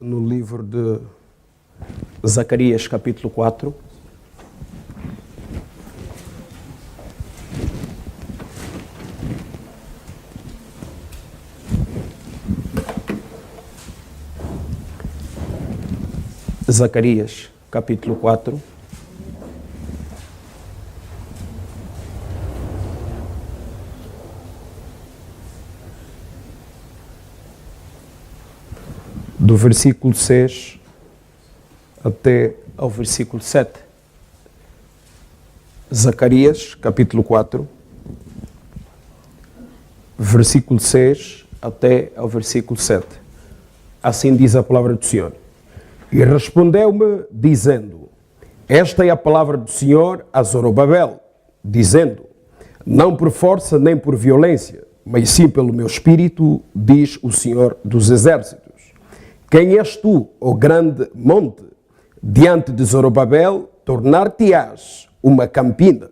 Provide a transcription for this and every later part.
no livro de Zacarias, capítulo 4. Zacarias, capítulo 4. Do versículo 6 até ao versículo 7. Zacarias, capítulo 4, versículo 6 até ao versículo 7. Assim diz a palavra do Senhor. E respondeu-me, dizendo: Esta é a palavra do Senhor a Zorobabel, dizendo: Não por força nem por violência, mas sim pelo meu espírito, diz o Senhor dos Exércitos. Quem és tu, ó grande monte? Diante de Zorobabel, tornar-te-ás uma campina,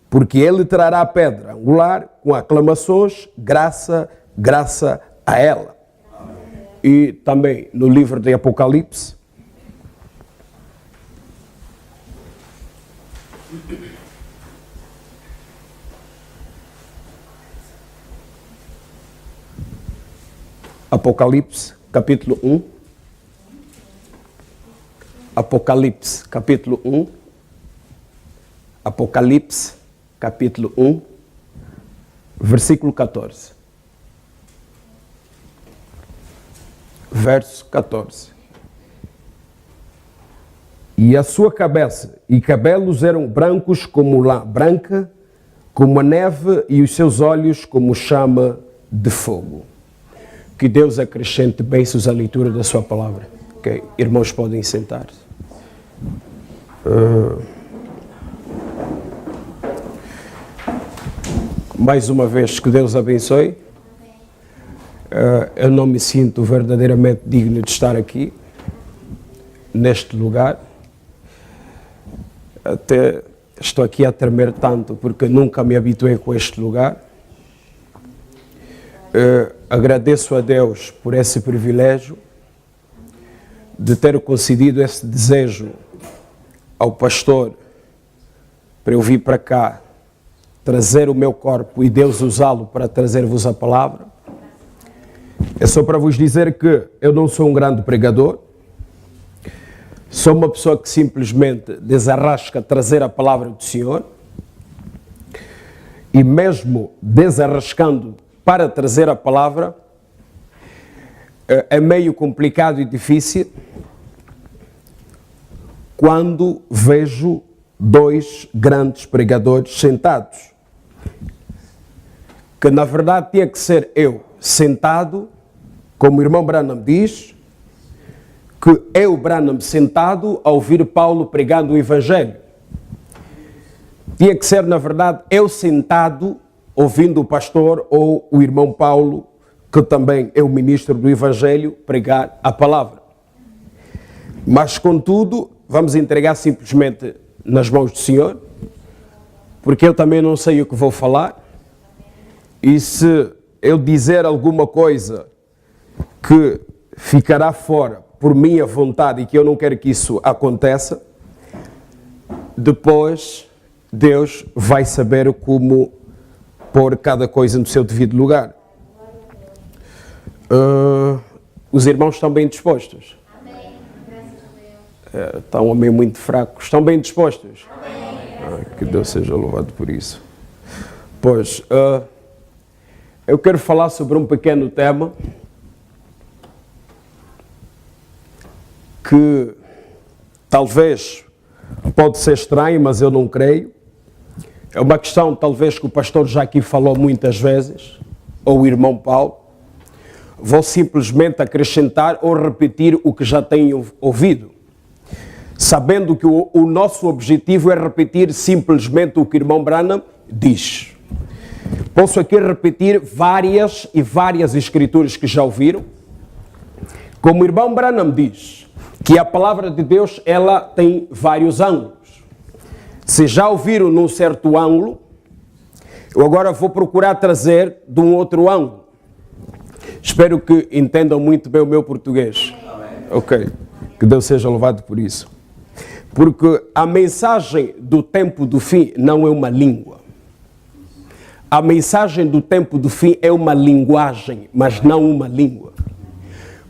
porque ele trará a pedra angular com aclamações, graça, graça a ela. Amém. E também no livro de Apocalipse, Apocalipse, capítulo 1. Apocalipse, capítulo 1. Apocalipse, capítulo 1, versículo 14. Verso 14. E a sua cabeça e cabelos eram brancos como lã branca, como a neve, e os seus olhos como chama de fogo. Que Deus acrescente bênçãos à leitura da sua palavra. Ok, irmãos, podem sentar-se. Mais uma vez, que Deus abençoe. Eu não me sinto verdadeiramente digno de estar aqui, neste lugar. Até estou aqui a tremer tanto, porque nunca me habituei com este lugar. Agradeço a Deus por esse privilégio de ter concedido esse desejo ao pastor para eu vir para cá, trazer o meu corpo e Deus usá-lo para trazer-vos a palavra. É só para vos dizer que eu não sou um grande pregador, sou uma pessoa que simplesmente desarrasca trazer a palavra do Senhor, e mesmo desarrascando para trazer a palavra, é meio complicado e difícil quando vejo dois grandes pregadores sentados. Que na verdade tinha que ser eu sentado, como o irmão Branham diz, que eu, Branham, sentado a ouvir Paulo pregando o Evangelho. Tinha que ser, na verdade, eu sentado ouvindo o pastor ou o irmão Paulo, que também é o ministro do Evangelho, pregar a palavra. Mas, contudo, vamos entregar simplesmente nas mãos do Senhor, porque eu também não sei o que vou falar, e se eu dizer alguma coisa que ficará fora por minha vontade e que eu não quero que isso aconteça, depois Deus vai saber como pôr cada coisa no seu devido lugar. Os irmãos estão bem dispostos? Amém. Estão meio muito fracos. Estão bem dispostos? Amém. Que Deus seja louvado por isso. Pois, eu quero falar sobre um pequeno tema que talvez pode ser estranho, mas eu não creio. É uma questão talvez que o pastor já aqui falou muitas vezes, ou o irmão Paulo. Vou simplesmente acrescentar ou repetir o que já tenho ouvido, sabendo que o nosso objetivo é repetir simplesmente o que o irmão Branham diz. Posso aqui repetir várias e várias escrituras que já ouviram. Como o irmão Branham diz, que a palavra de Deus, ela tem vários ângulos. Se já ouviram num certo ângulo, eu agora vou procurar trazer de um outro ângulo. Espero que entendam muito bem o meu português. Ok, que Deus seja louvado por isso. Porque a mensagem do tempo do fim não é uma língua. A mensagem do tempo do fim é uma linguagem, mas não uma língua.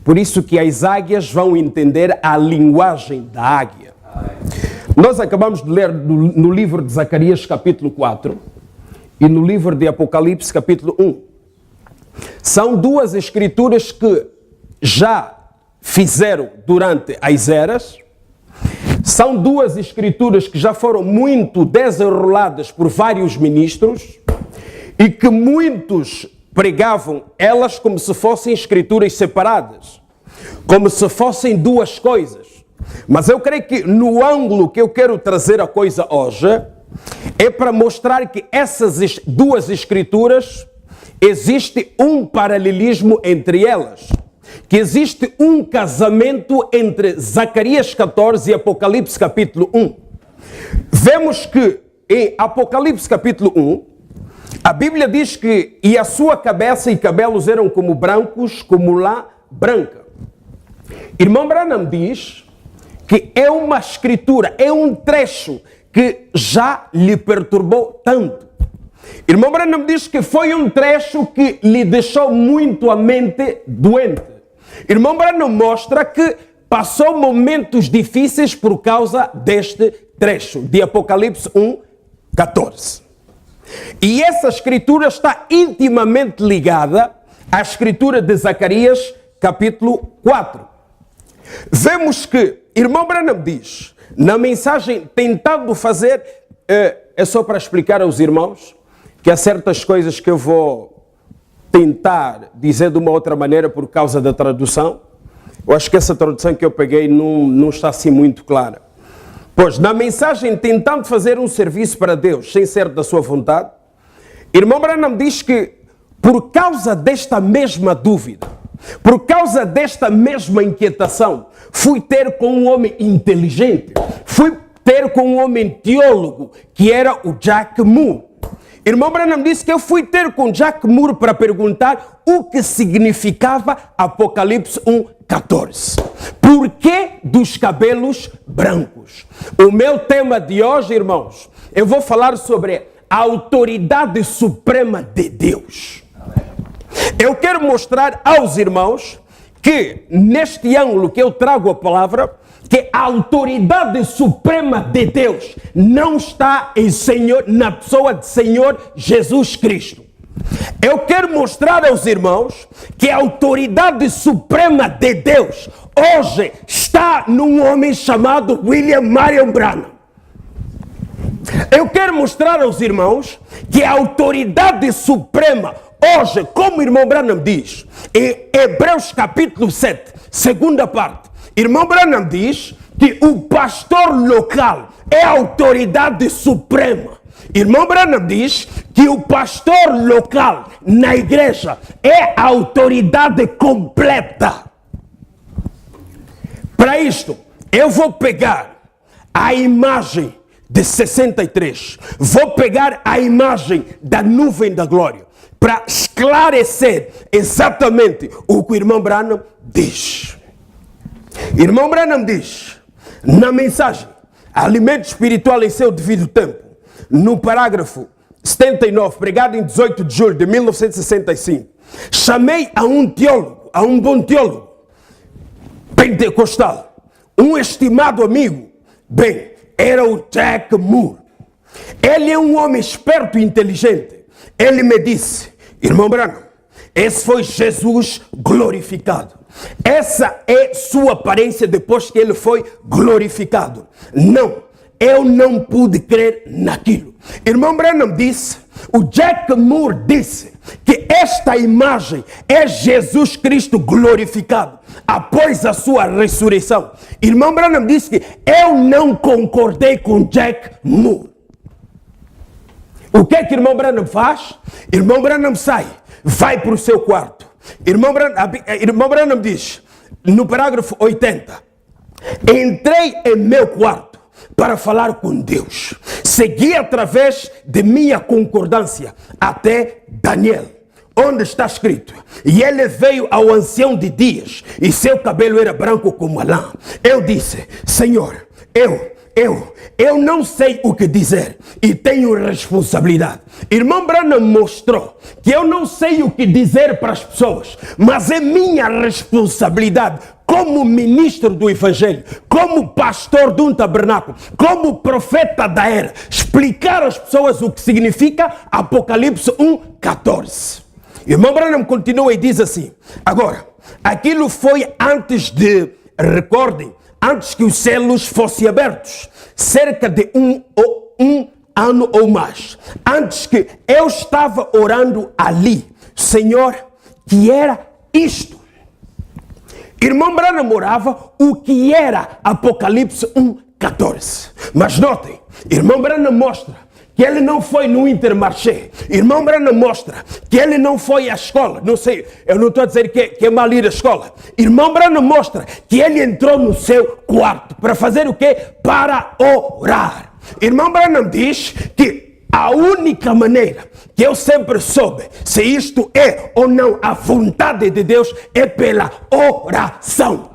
Por isso que as águias vão entender a linguagem da águia. Nós acabamos de ler no livro de Zacarias, capítulo 4, e no livro de Apocalipse, capítulo 1. São duas escrituras que já fizeram durante as eras. São duas escrituras que já foram muito desenroladas por vários ministros e que muitos pregavam elas como se fossem escrituras separadas, como se fossem duas coisas. Mas eu creio que no ângulo que eu quero trazer a coisa hoje é para mostrar que essas duas escrituras existe um paralelismo entre elas, que existe um casamento entre Zacarias 14 e Apocalipse capítulo 1. Vemos que em Apocalipse capítulo 1, a Bíblia diz que e a sua cabeça e cabelos eram como brancos, como lã branca. Irmão Branham diz que é uma escritura, é um trecho que já lhe perturbou tanto. Irmão Branham diz que foi um trecho que lhe deixou muito a mente doente. Irmão Branham mostra que passou momentos difíceis por causa deste trecho de Apocalipse 1, 14. E essa escritura está intimamente ligada à escritura de Zacarias, capítulo 4. Vemos que irmão Branham diz, na mensagem tentando fazer, é só para explicar aos irmãos, que há certas coisas que eu vou tentar dizer de uma outra maneira por causa da tradução. Eu acho que essa tradução que eu peguei não está assim muito clara. Pois, na mensagem, tentando fazer um serviço para Deus, sem ser da sua vontade, irmão Branham diz que, por causa desta mesma dúvida, por causa desta mesma inquietação, fui ter com um homem inteligente, fui ter com um homem teólogo, que era o Jack Moore. Irmão Branham disse que eu fui ter com Jack Moore para perguntar o que significava Apocalipse 1:14. Por que dos cabelos brancos? O meu tema de hoje, irmãos, eu vou falar sobre a autoridade suprema de Deus. Eu quero mostrar aos irmãos que, neste ângulo que eu trago a palavra, que a autoridade suprema de Deus não está em Senhor, na pessoa de Senhor Jesus Cristo. Eu quero mostrar aos irmãos que a autoridade suprema de Deus hoje está num homem chamado William Marion Branham. Eu quero mostrar aos irmãos que a autoridade suprema hoje, como o irmão Branham diz, em Hebreus capítulo 7, segunda parte, irmão Branham diz que o pastor local é a autoridade suprema. Irmão Branham diz que o pastor local na igreja é a autoridade completa. Para isto, eu vou pegar a imagem de 63, vou pegar a imagem da nuvem da glória, para esclarecer exatamente o que o irmão Branham diz. Irmão Branham diz, na mensagem, alimento espiritual em seu devido tempo, no parágrafo 79, pregado em 18 de julho de 1965, chamei a um teólogo, a um bom teólogo, pentecostal, um estimado amigo, bem, era o Jack Moore. Ele é um homem esperto e inteligente. Ele me disse, irmão Branham, esse foi Jesus glorificado. Essa é sua aparência depois que ele foi glorificado. Não, eu não pude crer naquilo. Irmão Branham disse, o Jack Moore disse que esta imagem é Jesus Cristo glorificado após a sua ressurreição. Irmão Branham disse que eu não concordei com Jack Moore. O que é que irmão Branham faz? Irmão Branham sai, vai para o seu quarto. Irmão Branham diz, no parágrafo 80, entrei em meu quarto para falar com Deus. Segui através de minha concordância até Daniel. onde está escrito: e ele veio ao ancião de dias, e seu cabelo era branco como a lã. Eu disse: Senhor, eu não sei o que dizer e tenho responsabilidade. Irmão Branham mostrou que eu não sei o que dizer para as pessoas, mas é minha responsabilidade como ministro do Evangelho, como pastor de um tabernáculo, como profeta da era, explicar às pessoas o que significa Apocalipse 1:14. Irmão Branham continua e diz assim: agora, aquilo foi antes de, recordem, antes que os céus fossem abertos, cerca de um ano ou mais, antes que eu estava orando ali, Senhor, que era isto? Irmão Branham orava o que era Apocalipse 1:14. Mas notem, irmão Branham mostra que ele não foi no Intermarché. Irmão Branham mostra que ele não foi à escola. Não sei, eu não estou a dizer que é mal ir à escola. Irmão Branham mostra que ele entrou no seu quarto. Para fazer o quê? Para orar. Irmão Branham diz que a única maneira que eu sempre soube se isto é ou não a vontade de Deus é pela oração.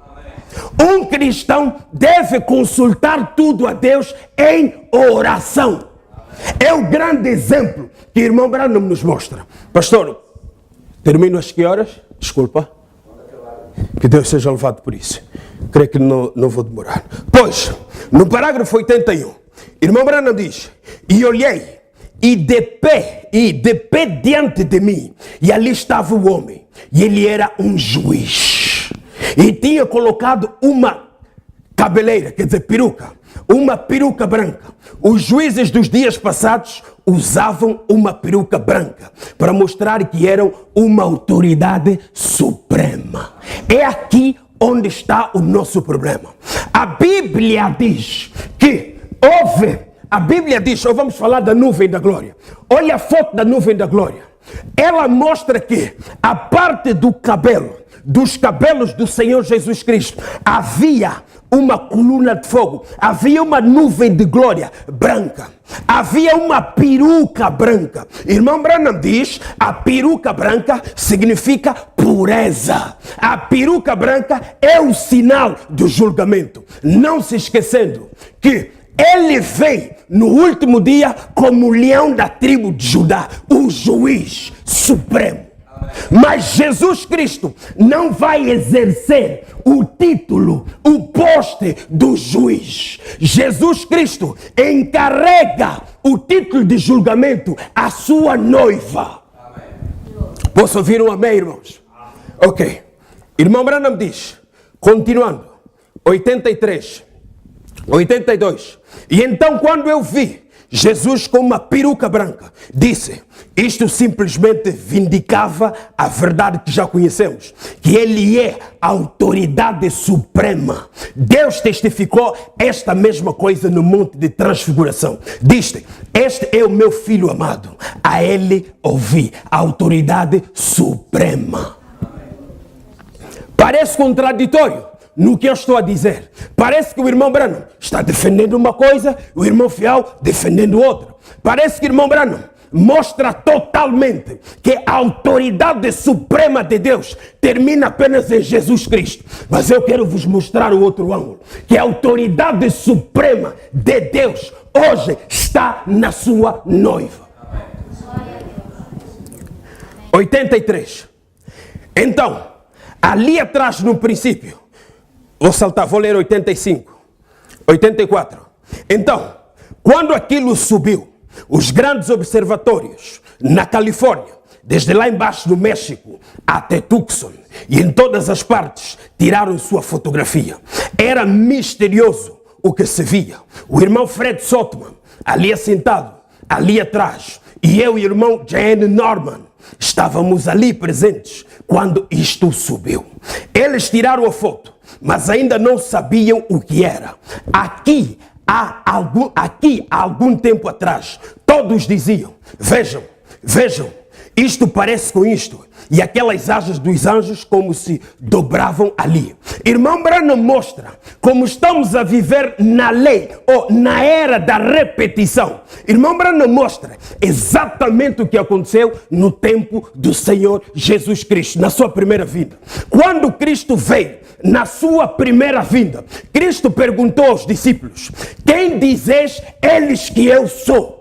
Um cristão deve consultar tudo a Deus em oração. É o grande exemplo que o irmão Branham nos mostra. Pastor, termino às que horas? Desculpa. Que Deus seja louvado por isso. Creio que não vou demorar. Pois, no parágrafo 81, irmão Branham diz: e olhei, e de pé diante de mim, e ali estava o homem, e ele era um juiz, e tinha colocado uma cabeleira, quer dizer, peruca, uma peruca branca. Os juízes dos dias passados usavam uma peruca branca para mostrar que eram uma autoridade suprema. É aqui onde está o nosso problema. A Bíblia diz que ou vamos falar da nuvem da glória. Olha a foto da nuvem da glória. Ela mostra que a parte do cabelo, dos cabelos do Senhor Jesus Cristo, havia uma coluna de fogo, havia uma nuvem de glória branca, havia uma peruca branca. Irmão Branham diz: a peruca branca significa pureza. A peruca branca é o sinal do julgamento. Não se esquecendo que ele vem no último dia como o leão da tribo de Judá, o juiz supremo. Mas Jesus Cristo não vai exercer o título, o poste do juiz. Jesus Cristo encarrega o título de julgamento à sua noiva. Amém. Posso ouvir um amém, irmãos? Amém. Ok. Irmão Branham diz, continuando, 83, 82. E então quando eu vi Jesus com uma peruca branca, disse: isto simplesmente vindicava a verdade que já conhecemos, que ele é a autoridade suprema. Deus testificou esta mesma coisa no Monte de Transfiguração. Disse: este é o meu filho amado, a ele ouvi, a autoridade suprema. Parece contraditório no que eu estou a dizer. Parece que o irmão Branham está defendendo uma coisa, o irmão Fial defendendo outra. Parece que o irmão Branham mostra totalmente que a autoridade suprema de Deus termina apenas em Jesus Cristo. Mas eu quero vos mostrar o outro ângulo, que a autoridade suprema de Deus hoje está na sua noiva. 83. Então, ali atrás no princípio, vou saltar, vou ler 85, 84. Então, quando aquilo subiu, os grandes observatórios na Califórnia, desde lá embaixo no México até Tucson e em todas as partes, tiraram sua fotografia. Era misterioso o que se via. O irmão Fred Sotman, ali assentado, ali atrás, e eu e o irmão Jane Norman, estávamos ali presentes quando isto subiu. Eles tiraram a foto, mas ainda não sabiam o que era. Aqui, há algum tempo atrás, todos diziam: vejam, Isto parece com isto. E aquelas asas dos anjos como se dobravam ali. Irmão Branham mostra como estamos a viver na lei ou na era da repetição. Irmão Branham mostra exatamente o que aconteceu no tempo do Senhor Jesus Cristo, na sua primeira vinda. Quando Cristo veio, na sua primeira vinda, Cristo perguntou aos discípulos: quem dizes eles que eu sou?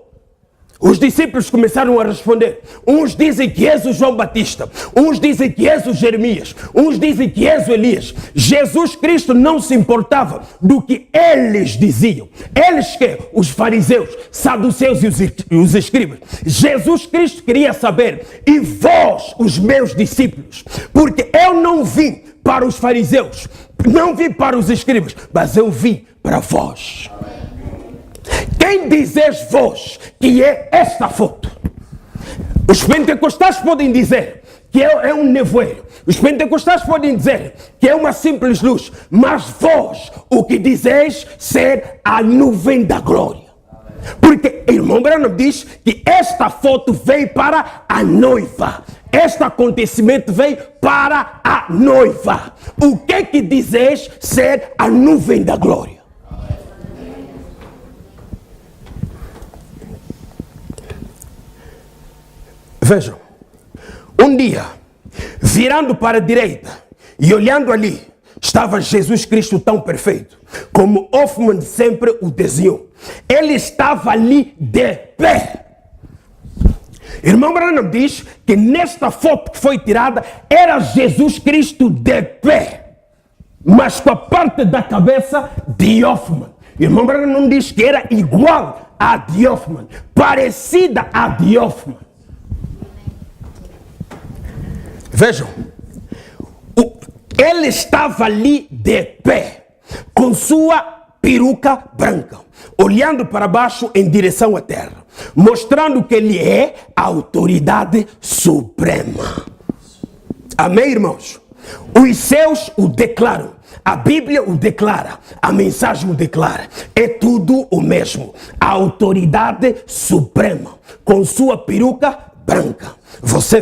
Os discípulos começaram a responder. Uns dizem que és o João Batista. Uns dizem que és o Jeremias. Uns dizem que és o Elias. Jesus Cristo não se importava do que eles diziam. Eles que? Os fariseus, saduceus e os escribas. Jesus Cristo queria saber: e vós, os meus discípulos? Porque eu não vim para os fariseus, não vim para os escribas, mas eu vim para vós. Quem dizes vós que é esta foto? Os pentecostais podem dizer que é um nevoeiro. Os pentecostais podem dizer que é uma simples luz. Mas vós, o que dizeis ser a nuvem da glória. Porque irmão Branham diz que esta foto veio para a noiva. Este acontecimento veio para a noiva. O que dizeis ser a nuvem da glória? Vejam, um dia, virando para a direita e olhando ali, estava Jesus Cristo tão perfeito, como Hoffman sempre o desenhou. Ele estava ali de pé. Irmão Branham diz que nesta foto que foi tirada, era Jesus Cristo de pé, mas com a parte da cabeça de Hoffman. Irmão Branham diz que era igual a de Hoffman, parecida a de Hoffman. Vejam, ele estava ali de pé, com sua peruca branca, olhando para baixo em direção à terra, mostrando que ele é a autoridade suprema. Amém, irmãos? Os céus o declaram, a Bíblia o declara, a mensagem o declara. É tudo o mesmo. A autoridade suprema, com sua peruca branca. Você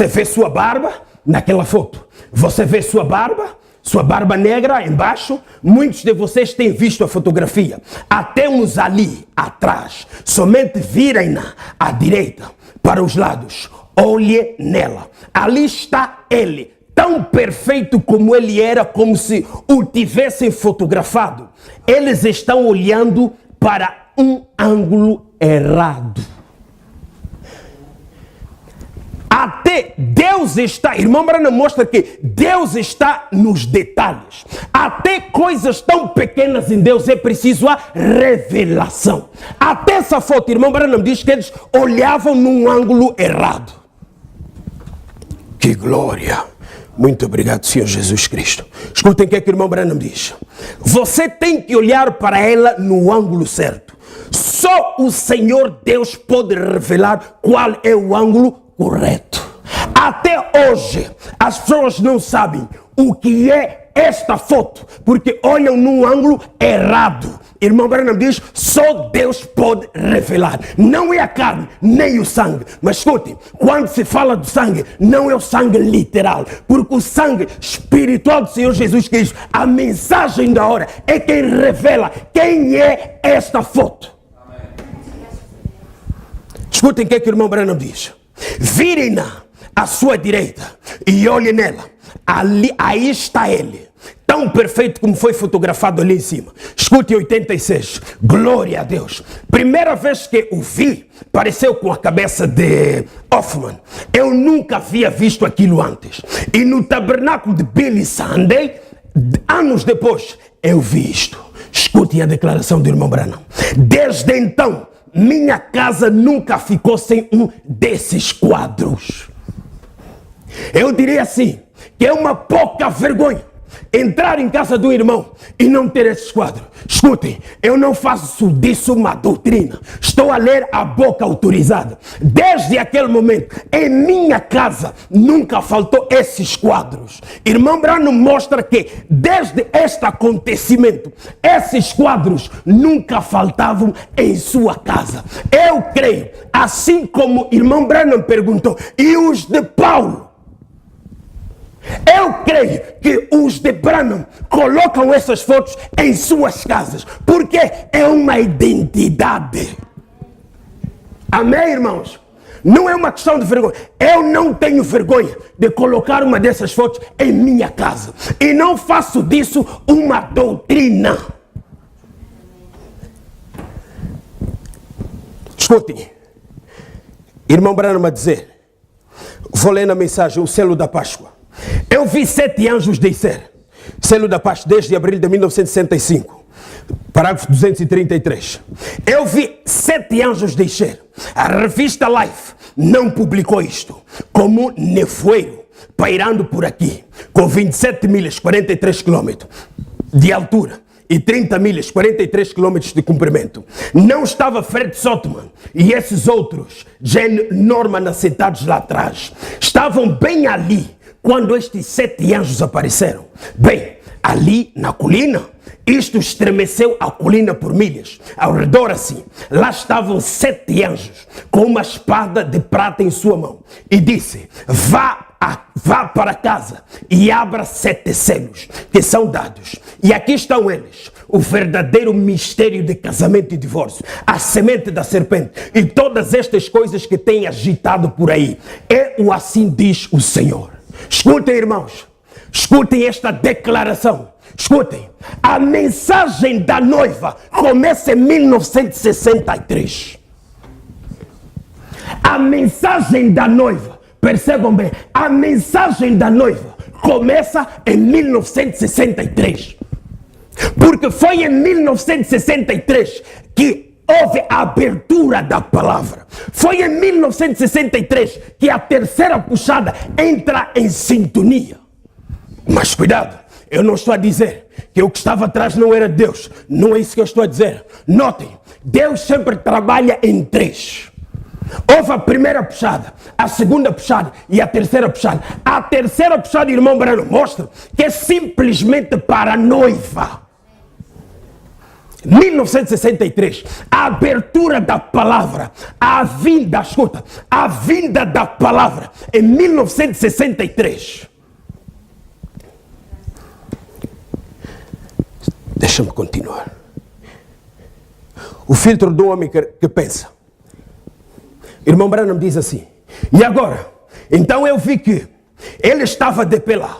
vê sua barba naquela foto. Você vê sua barba negra embaixo. Muitos de vocês têm visto a fotografia. A temos ali atrás. Somente virem-na à direita, para os lados. Olhe nela. Ali está ele, tão perfeito como ele era, como se o tivessem fotografado. Eles estão olhando para um ângulo errado. Até Deus está, irmão Branham mostra que Deus está nos detalhes. Até coisas tão pequenas em Deus é preciso a revelação. Até essa foto, irmão Branham diz que eles olhavam num ângulo errado. Que glória! Muito obrigado, Senhor Jesus Cristo. Escutem o que o irmão Branham diz. Você tem que olhar para ela no ângulo certo. Só o Senhor Deus pode revelar qual é o ângulo correto. Até hoje, as pessoas não sabem o que é esta foto, porque olham num ângulo errado. Irmão Branham diz, só Deus pode revelar. Não é a carne, nem o sangue. Mas escute, quando se fala do sangue, não é o sangue literal, porque o sangue espiritual do Senhor Jesus Cristo, a mensagem da hora, é quem revela quem é esta foto. Escutem o que o irmão Branham diz. Virem-na à sua direita e olhem nela. Ali, aí está ele, tão perfeito como foi fotografado ali em cima. Escute 86. Glória a Deus. Primeira vez que o vi, pareceu com a cabeça de Hoffman. Eu nunca havia visto aquilo antes. E no tabernáculo de Billy Sunday, anos depois, eu vi isto. Escutem a declaração do irmão Branham. Desde então, minha casa nunca ficou sem um desses quadros. Eu diria assim, que é uma pouca vergonha entrar em casa do irmão e não ter esse quadro. Escutem, eu não faço disso uma doutrina. Estou a ler a boca autorizada. Desde aquele momento, em minha casa, nunca faltou esses quadros. Irmão Branham mostra que, desde este acontecimento, esses quadros nunca faltavam em sua casa. Eu creio, assim como irmão Branham perguntou, e os de Paulo? Eu creio que os de Branham colocam essas fotos em suas casas, porque é uma identidade. Amém, irmãos? Não é uma questão de vergonha. Eu não tenho vergonha de colocar uma dessas fotos em minha casa. E não faço disso uma doutrina. Escutem. Irmão Branham a dizer, vou ler na mensagem, o selo da Páscoa. Eu vi 7 anjos descer, selo da Páscoa, desde abril de 1965, parágrafo 233. Eu vi 7 anjos descer. A revista Life não publicou isto, como nevoeiro pairando por aqui, com 27 milhas, 43 quilômetros de altura e 30 milhas, 43 quilômetros de comprimento. Não estava Fred Sotman e esses outros, Jane Norman, assentados lá atrás. Estavam bem ali quando estes 7 anjos apareceram. Bem, ali na colina, isto estremeceu a colina por milhas. Ao redor assim, lá estavam 7 anjos com uma espada de prata em sua mão. E disse, vá para casa e abra 7 selos que são dados. E aqui estão eles, o verdadeiro mistério de casamento e divórcio, a semente da serpente e todas estas coisas que têm agitado por aí. É o assim diz o Senhor. Escutem, irmãos, escutem esta declaração. Escutem, a mensagem da noiva começa em 1963. A mensagem da noiva, percebam bem, a mensagem da noiva começa em 1963. Porque foi em 1963 que houve a abertura da palavra. Foi em 1963 que a terceira puxada entra em sintonia. Mas cuidado, eu não estou a dizer que o que estava atrás não era Deus. Não é isso que eu estou a dizer. Notem, Deus sempre trabalha em 3. Houve a primeira puxada, a segunda puxada e a terceira puxada. A terceira puxada, irmão Branham, mostra que é simplesmente para a noiva. 1963, a abertura da palavra, a vinda, escuta, a vinda da palavra em 1963. Deixa-me continuar. O filtro do homem que pensa. Irmão Branham diz assim, e agora? Então eu vi que ele estava de pé lá.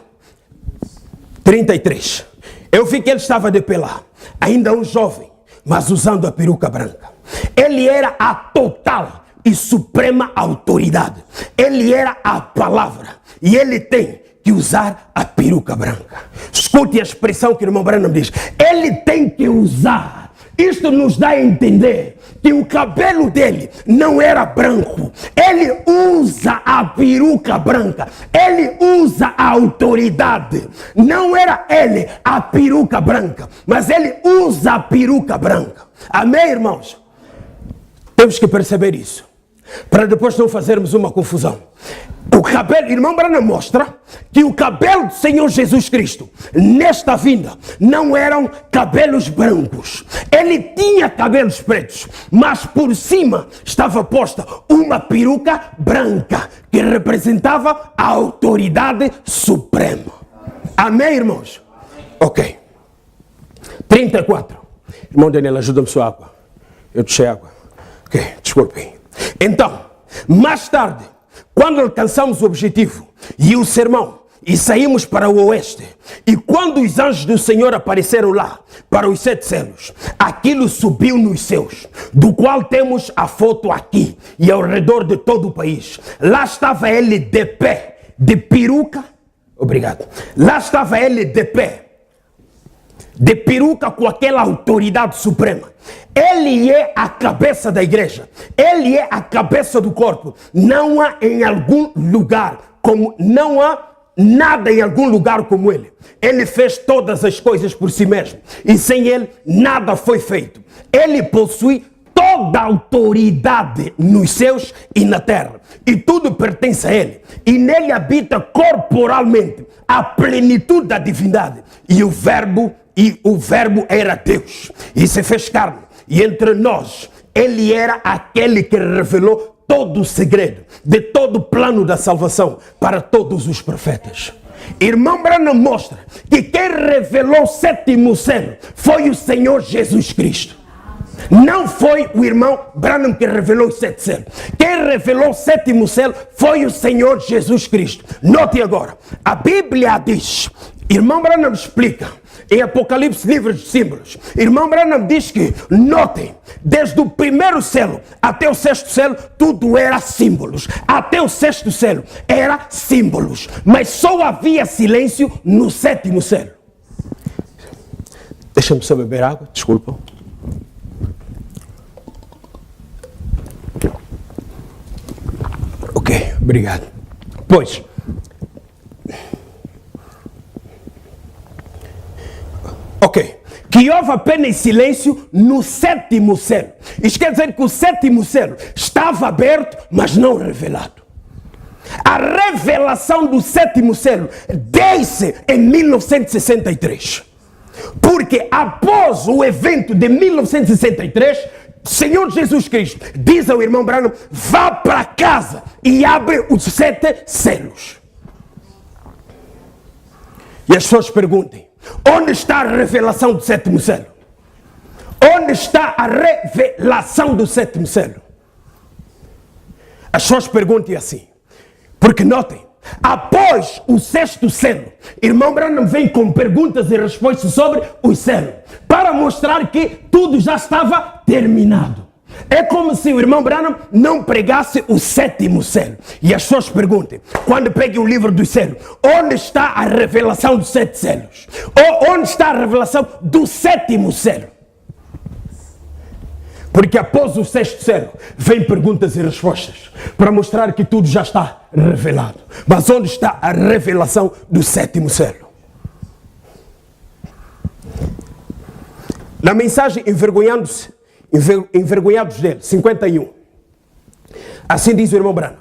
33. Eu vi que ele estava de pé lá. Ainda um jovem, mas usando a peruca branca. Ele era a total e suprema autoridade. Ele era a palavra. E ele tem que usar a peruca branca. Escute a expressão que o irmão Branham diz. Ele tem que usar. Isto nos dá a entender que o cabelo dele não era branco. Ele usa a peruca branca. Ele usa a autoridade. Não era ele a peruca branca, mas ele usa a peruca branca. Amém, irmãos? Temos que perceber isso, para depois não fazermos uma confusão. O cabelo, irmão Branham mostra que o cabelo do Senhor Jesus Cristo, nesta vinda, não eram cabelos brancos. Ele tinha cabelos pretos, mas por cima estava posta uma peruca branca, que representava a autoridade suprema. Amém, irmãos? Ok. 34. Irmão Daniel, ajuda-me sua água. Eu deixei água. Ok, desculpem. Então, mais tarde, quando alcançamos o objetivo e o sermão e saímos para o oeste, e quando os anjos do Senhor apareceram lá para os 7 selos, aquilo subiu nos céus, do qual temos a foto aqui e ao redor de todo o país. Lá estava ele de pé, de peruca, obrigado, lá estava ele de pé, de peruca, com aquela autoridade suprema. Ele é a cabeça da igreja. Ele é a cabeça do corpo. Não há em algum lugar, como não há nada em algum lugar como ele. Ele fez todas as coisas por si mesmo. E sem ele, nada foi feito. Ele possui toda a autoridade nos céus e na terra. E tudo pertence a ele. E nele habita corporalmente a plenitude da divindade. E o verbo era Deus. E se fez carne. E entre nós, ele era aquele que revelou todo o segredo de todo o plano da salvação para todos os profetas. Irmão Branham mostra que quem revelou o sétimo selo foi o Senhor Jesus Cristo. Não foi o irmão Branham que revelou os 7 selos. Quem revelou o sétimo selo foi o Senhor Jesus Cristo. Note agora, a Bíblia diz, irmão Branham explica, em Apocalipse, livro de símbolos, irmão Branham diz que, notem, desde o primeiro selo até o 6º selo, tudo era símbolos. Até o 6º selo era símbolos. Mas só havia silêncio no 7º selo. Deixa-me só beber água, desculpa. Ok, obrigado. Pois, ok, que houve apenas silêncio no 7º selo. Isso quer dizer que o 7º selo estava aberto, mas não revelado. A revelação do 7º selo deu-se em 1963. Porque após o evento de 1963, Senhor Jesus Cristo diz ao irmão Branham, vá para casa e abre os 7 selos. E as pessoas perguntem, onde está a revelação do 7º selo? Onde está a revelação do 7º selo? As pessoas perguntem assim, porque notem, após o 6º selo, irmão Branham vem com perguntas e respostas sobre o selo, para mostrar que tudo já estava terminado. É como se o irmão Branham não pregasse o 7º selo. E as pessoas perguntem, quando peguem o livro do selo, onde está a revelação dos 7 selos? Ou onde está a revelação do 7º selo? Porque após o 6º selo, vem perguntas e respostas, para mostrar que tudo já está revelado. Mas onde está a revelação do 7º selo? Na mensagem Envergonhados dele, 51. Assim diz o irmão Branham.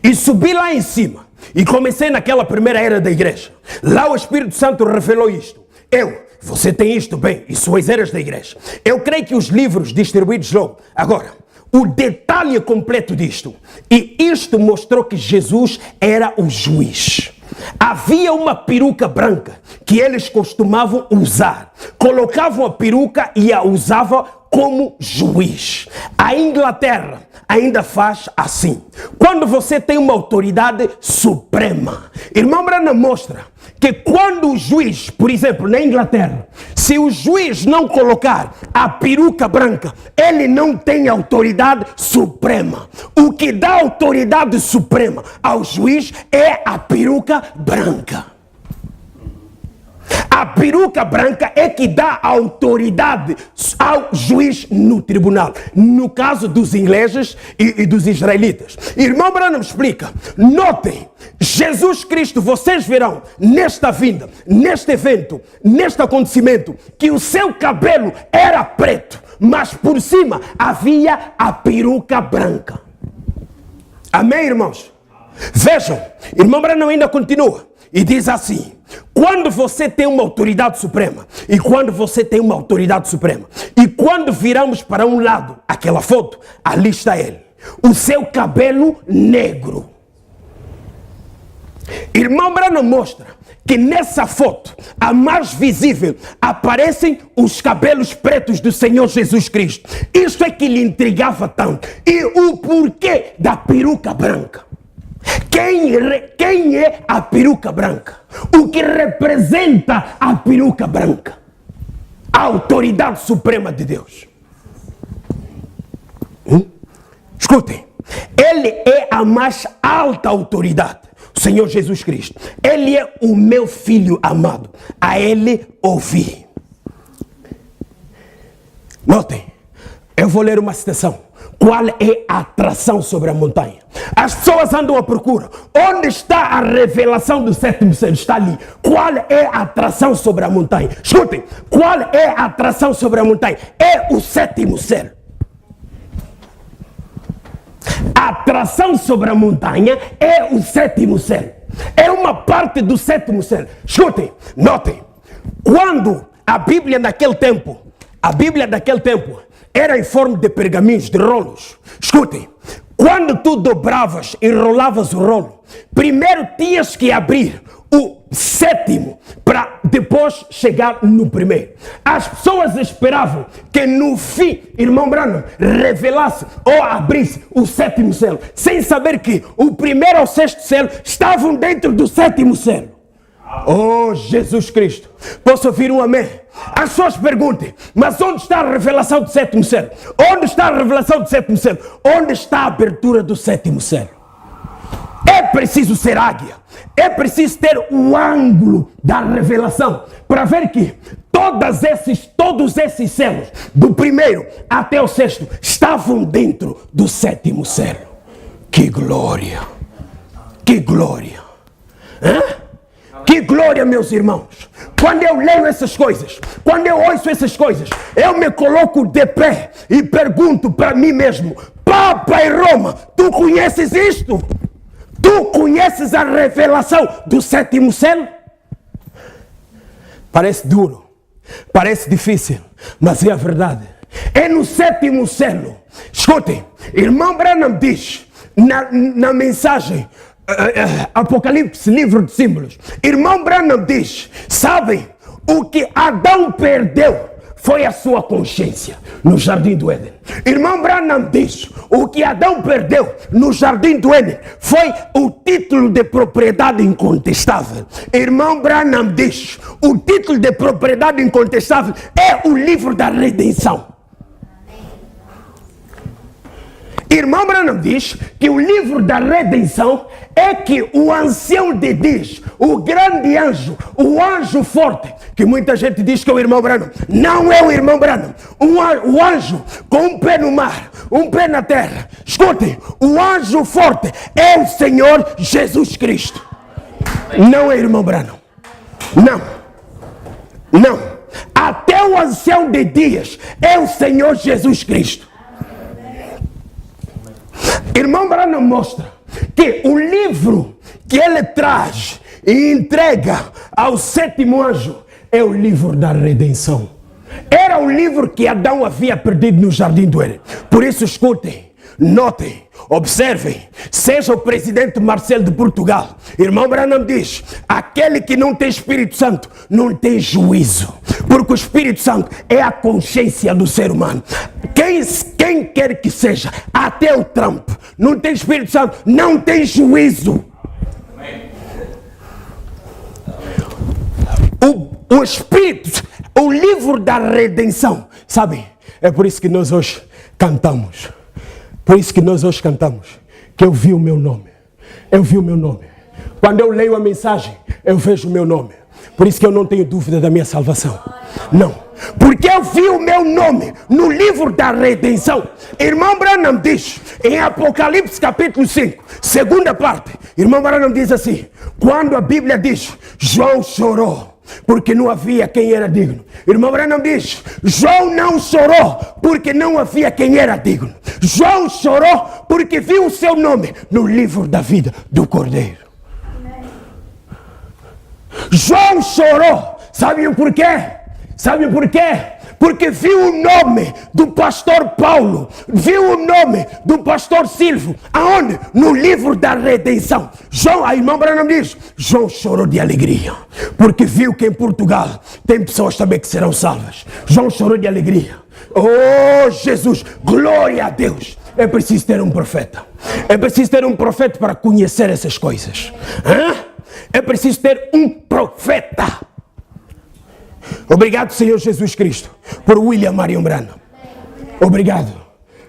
E subi lá em cima, e comecei naquela primeira era da igreja. Lá o Espírito Santo revelou isto. Você tem isto bem, e sois eras da igreja. Eu creio que os livros distribuídos logo. Agora, o detalhe completo disto. E isto mostrou que Jesus era o juiz. Havia uma peruca branca que eles costumavam usar. Colocavam a peruca e a usavam como juiz. A Inglaterra ainda faz assim. Quando você tem uma autoridade suprema, irmão Branham mostra que quando o juiz, por exemplo, na Inglaterra, se o juiz não colocar a peruca branca, ele não tem autoridade suprema. O que dá autoridade suprema ao juiz é a peruca branca. A peruca branca é que dá autoridade ao juiz no tribunal. No caso dos ingleses e dos israelitas. Irmão Branham explica. Notem, Jesus Cristo, vocês verão nesta vinda, neste evento, neste acontecimento, que o seu cabelo era preto, mas por cima havia a peruca branca. Amém, irmãos? Vejam, irmão Branham ainda continua e diz assim. Quando você tem uma autoridade suprema, e quando viramos para um lado, aquela foto, ali está ele. O seu cabelo negro. Irmão Branham mostra que nessa foto, a mais visível, aparecem os cabelos pretos do Senhor Jesus Cristo. Isso é que lhe intrigava tanto. E o porquê da peruca branca? Quem é a peruca branca? O que representa a peruca branca? A autoridade suprema de Deus. Escutem, ele é a mais alta autoridade, o Senhor Jesus Cristo. Ele é o meu filho amado, a ele ouvi. Notem, eu vou ler uma citação. qual é a atração sobre a montanha. As pessoas andam à procura. Onde está a revelação do sétimo selo? Está ali. Qual é a atração sobre a montanha? Escutem, qual é a atração sobre a montanha? É o sétimo selo. A atração sobre a montanha é o sétimo selo. É uma parte do sétimo selo. Escutem, notem, quando a Bíblia daquele tempo era em forma de pergaminhos, de rolos. Escutem, quando tu dobravas e enrolavas o rolo, primeiro tinhas que abrir o sétimo para depois chegar no primeiro. As pessoas esperavam que no fim, irmão Branham, revelasse ou abrisse o sétimo selo, sem saber que o primeiro ao sexto selo estavam dentro do sétimo selo. Oh, Jesus Cristo. Posso ouvir um amém? As pessoas perguntem, mas onde está a revelação do sétimo selo? Onde está a revelação do sétimo selo? Onde está a abertura do sétimo selo? É preciso ser águia. É preciso ter o ângulo da revelação para ver que todos esses selos, do primeiro até o sexto, estavam dentro do sétimo selo. Que glória! Que glória! Hã? Que glória, meus irmãos! Quando eu leio essas coisas, quando eu ouço essas coisas, eu me coloco de pé e pergunto para mim mesmo: Papa em Roma, tu conheces isto? Tu conheces a revelação do sétimo selo? Parece duro, parece difícil, mas é a verdade. É no sétimo selo. Escutem, irmão Branham diz na mensagem Apocalipse, livro de símbolos, irmão Branham diz: sabem, o que Adão perdeu foi a sua consciência no Jardim do Éden. Irmão Branham diz: o que Adão perdeu no Jardim do Éden foi o título de propriedade incontestável. Irmão Branham diz: o título de propriedade incontestável é o livro da redenção. Irmão Branham diz que o livro da redenção é que o ancião de dias, o grande anjo, o anjo forte, que muita gente diz que é o irmão Branham, não é o irmão Branham. O anjo com um pé no mar, um pé na terra. Escutem, o anjo forte é o Senhor Jesus Cristo. Não é irmão Branham. Não. Até o ancião de dias é o Senhor Jesus Cristo. Irmão Branham mostra que o livro que ele traz e entrega ao sétimo anjo é o livro da redenção. Era o livro que Adão havia perdido no Jardim do Éden. Por isso, escutem, notem, observem, seja o presidente Marcelo de Portugal. Irmão Branham diz: aquele que não tem Espírito Santo não tem juízo, porque o Espírito Santo é a consciência do ser humano. Quem quer que seja, até o Trump, não tem Espírito Santo, não tem juízo. O Espírito, o livro da redenção, sabem? É por isso que nós hoje cantamos. Por isso que nós hoje cantamos, que eu vi o meu nome. Eu vi o meu nome. Quando eu leio a mensagem, eu vejo o meu nome. Por isso que eu não tenho dúvida da minha salvação. Não. Porque eu vi o meu nome no livro da redenção. Irmão Branham diz, em Apocalipse capítulo 5, segunda parte, irmão Branham diz assim: quando a Bíblia diz, João chorou porque não havia quem era digno. Irmão Branham diz: João não chorou porque não havia quem era digno. João chorou porque viu o seu nome no livro da vida do Cordeiro. João chorou, sabem por quê? Sabem por quê? Porque viu o nome do pastor Paulo, viu o nome do pastor Silvio, aonde? No livro da redenção. João, a irmã Branham diz, João chorou de alegria, porque viu que em Portugal tem pessoas também que serão salvas. João chorou de alegria. Oh Jesus, glória a Deus. É preciso ter um profeta. É preciso ter um profeta para conhecer essas coisas. É preciso ter um profeta. Obrigado, Senhor Jesus Cristo, por William Marion Branham. Obrigado.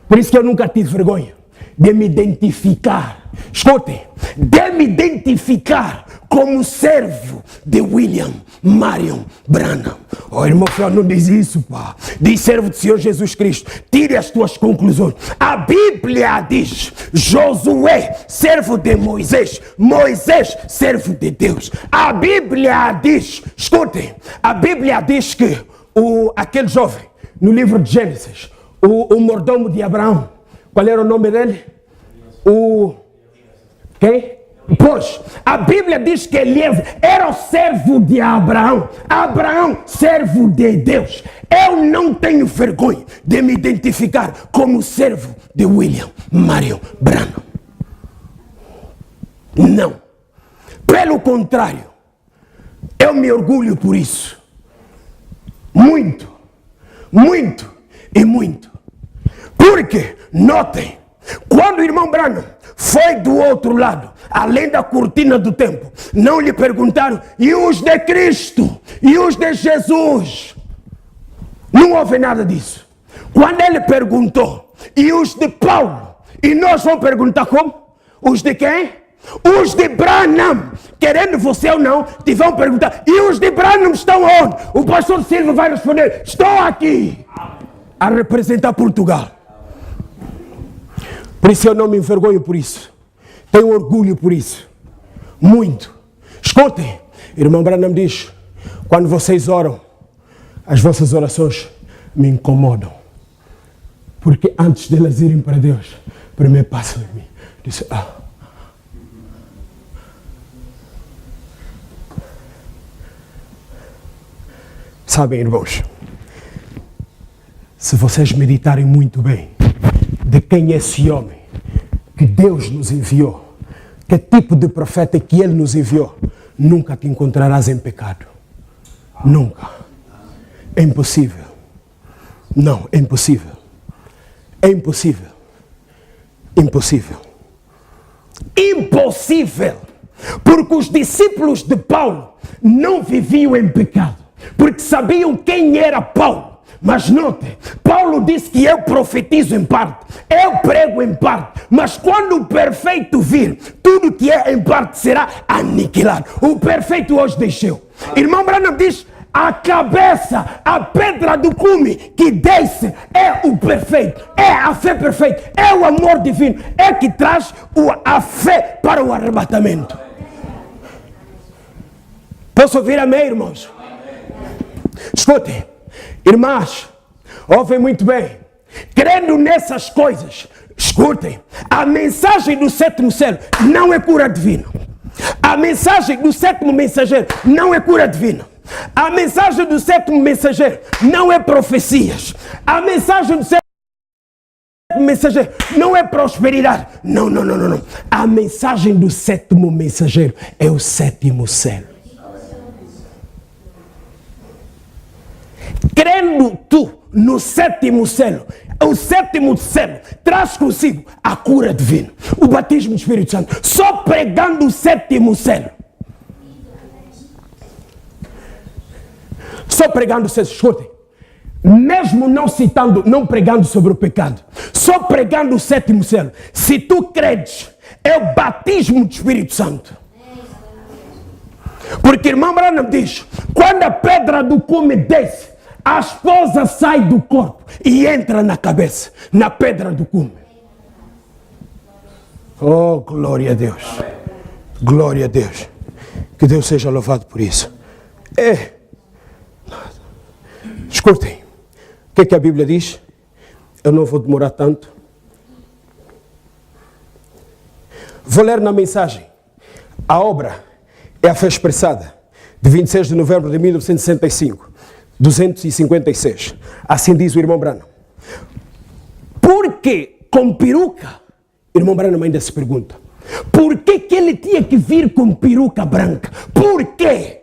Por isso que eu nunca tive vergonha de me identificar. Escutem, de me identificar como servo de William Marion Branham. Oh, irmão fiel, não diz isso, pá. Diz servo do Senhor Jesus Cristo. Tire as tuas conclusões. A Bíblia diz: Josué, servo de Moisés. Moisés, servo de Deus. A Bíblia diz, escutem, a Bíblia diz que aquele jovem, no livro de Gênesis, o mordomo de Abraão, qual era o nome dele? Quem? Pois, a Bíblia diz que Eliezer era o servo de Abraão. Abraão, servo de Deus. Eu não tenho vergonha de me identificar como servo de William Marion Branham. Não. Pelo contrário, eu me orgulho por isso. Muito, muito e muito. Porque, notem, quando o irmão Branham foi do outro lado, além da cortina do tempo, não lhe perguntaram: e os de Cristo? E os de Jesus? Não houve nada disso. Quando ele perguntou: e os de Paulo? E nós vamos perguntar como? Os de quem? Os de Branham. Querendo você ou não, te vão perguntar: e os de Branham estão onde? O pastor Silva vai responder: estou aqui a representar Portugal. Por isso eu não me envergonho por isso. Tenho orgulho por isso. Muito. Escutem, irmão Branham diz: quando vocês oram, as vossas orações me incomodam. Porque antes de elas irem para Deus, primeiro passam em mim. Disse: Sabem, irmãos, se vocês meditarem muito bem de quem é esse homem que Deus nos enviou, que tipo de profeta que Ele nos enviou, nunca te encontrarás em pecado. Nunca. É impossível. Não, é impossível. É impossível. Impossível. Impossível. Porque os discípulos de Paulo não viviam em pecado, porque sabiam quem era Paulo. Mas note, Paulo disse que eu profetizo em parte, eu prego em parte, mas quando o perfeito vir, tudo que é em parte será aniquilado. O perfeito hoje desceu. Irmão Branham diz: a cabeça, a pedra do cume que desce é o perfeito, é a fé perfeita, é o amor divino, é que traz a fé para o arrebatamento. Posso ouvir amém, irmãos? Escutem, irmãs, ouvem muito bem. Crendo nessas coisas, escutem, a mensagem do sétimo selo não é cura divina. A mensagem do sétimo mensageiro não é cura divina. A mensagem do sétimo mensageiro não é profecias. A mensagem do sétimo mensageiro não é prosperidade. Não. A mensagem do sétimo mensageiro é o sétimo selo. Crendo tu no sétimo selo, o sétimo selo traz consigo a cura divina, o batismo do Espírito Santo. Só pregando o sétimo selo. Só pregando o sétimo, escutem, mesmo não citando, não pregando sobre o pecado, só pregando o sétimo selo. Se tu credes, é o batismo do Espírito Santo. Porque irmão Branham diz: quando a pedra do cume desce, a esposa sai do corpo e entra na cabeça, na pedra do cume. Oh, glória a Deus. Glória a Deus. Que Deus seja louvado por isso. Escutem, o que a Bíblia diz? Eu não vou demorar tanto. Vou ler na mensagem. A obra é a fé expressada, de 26 de novembro de 1965. 256. Assim diz o irmão Branham. Por que com peruca? Irmão Branham ainda se pergunta: por que ele tinha que vir com peruca branca? Por quê?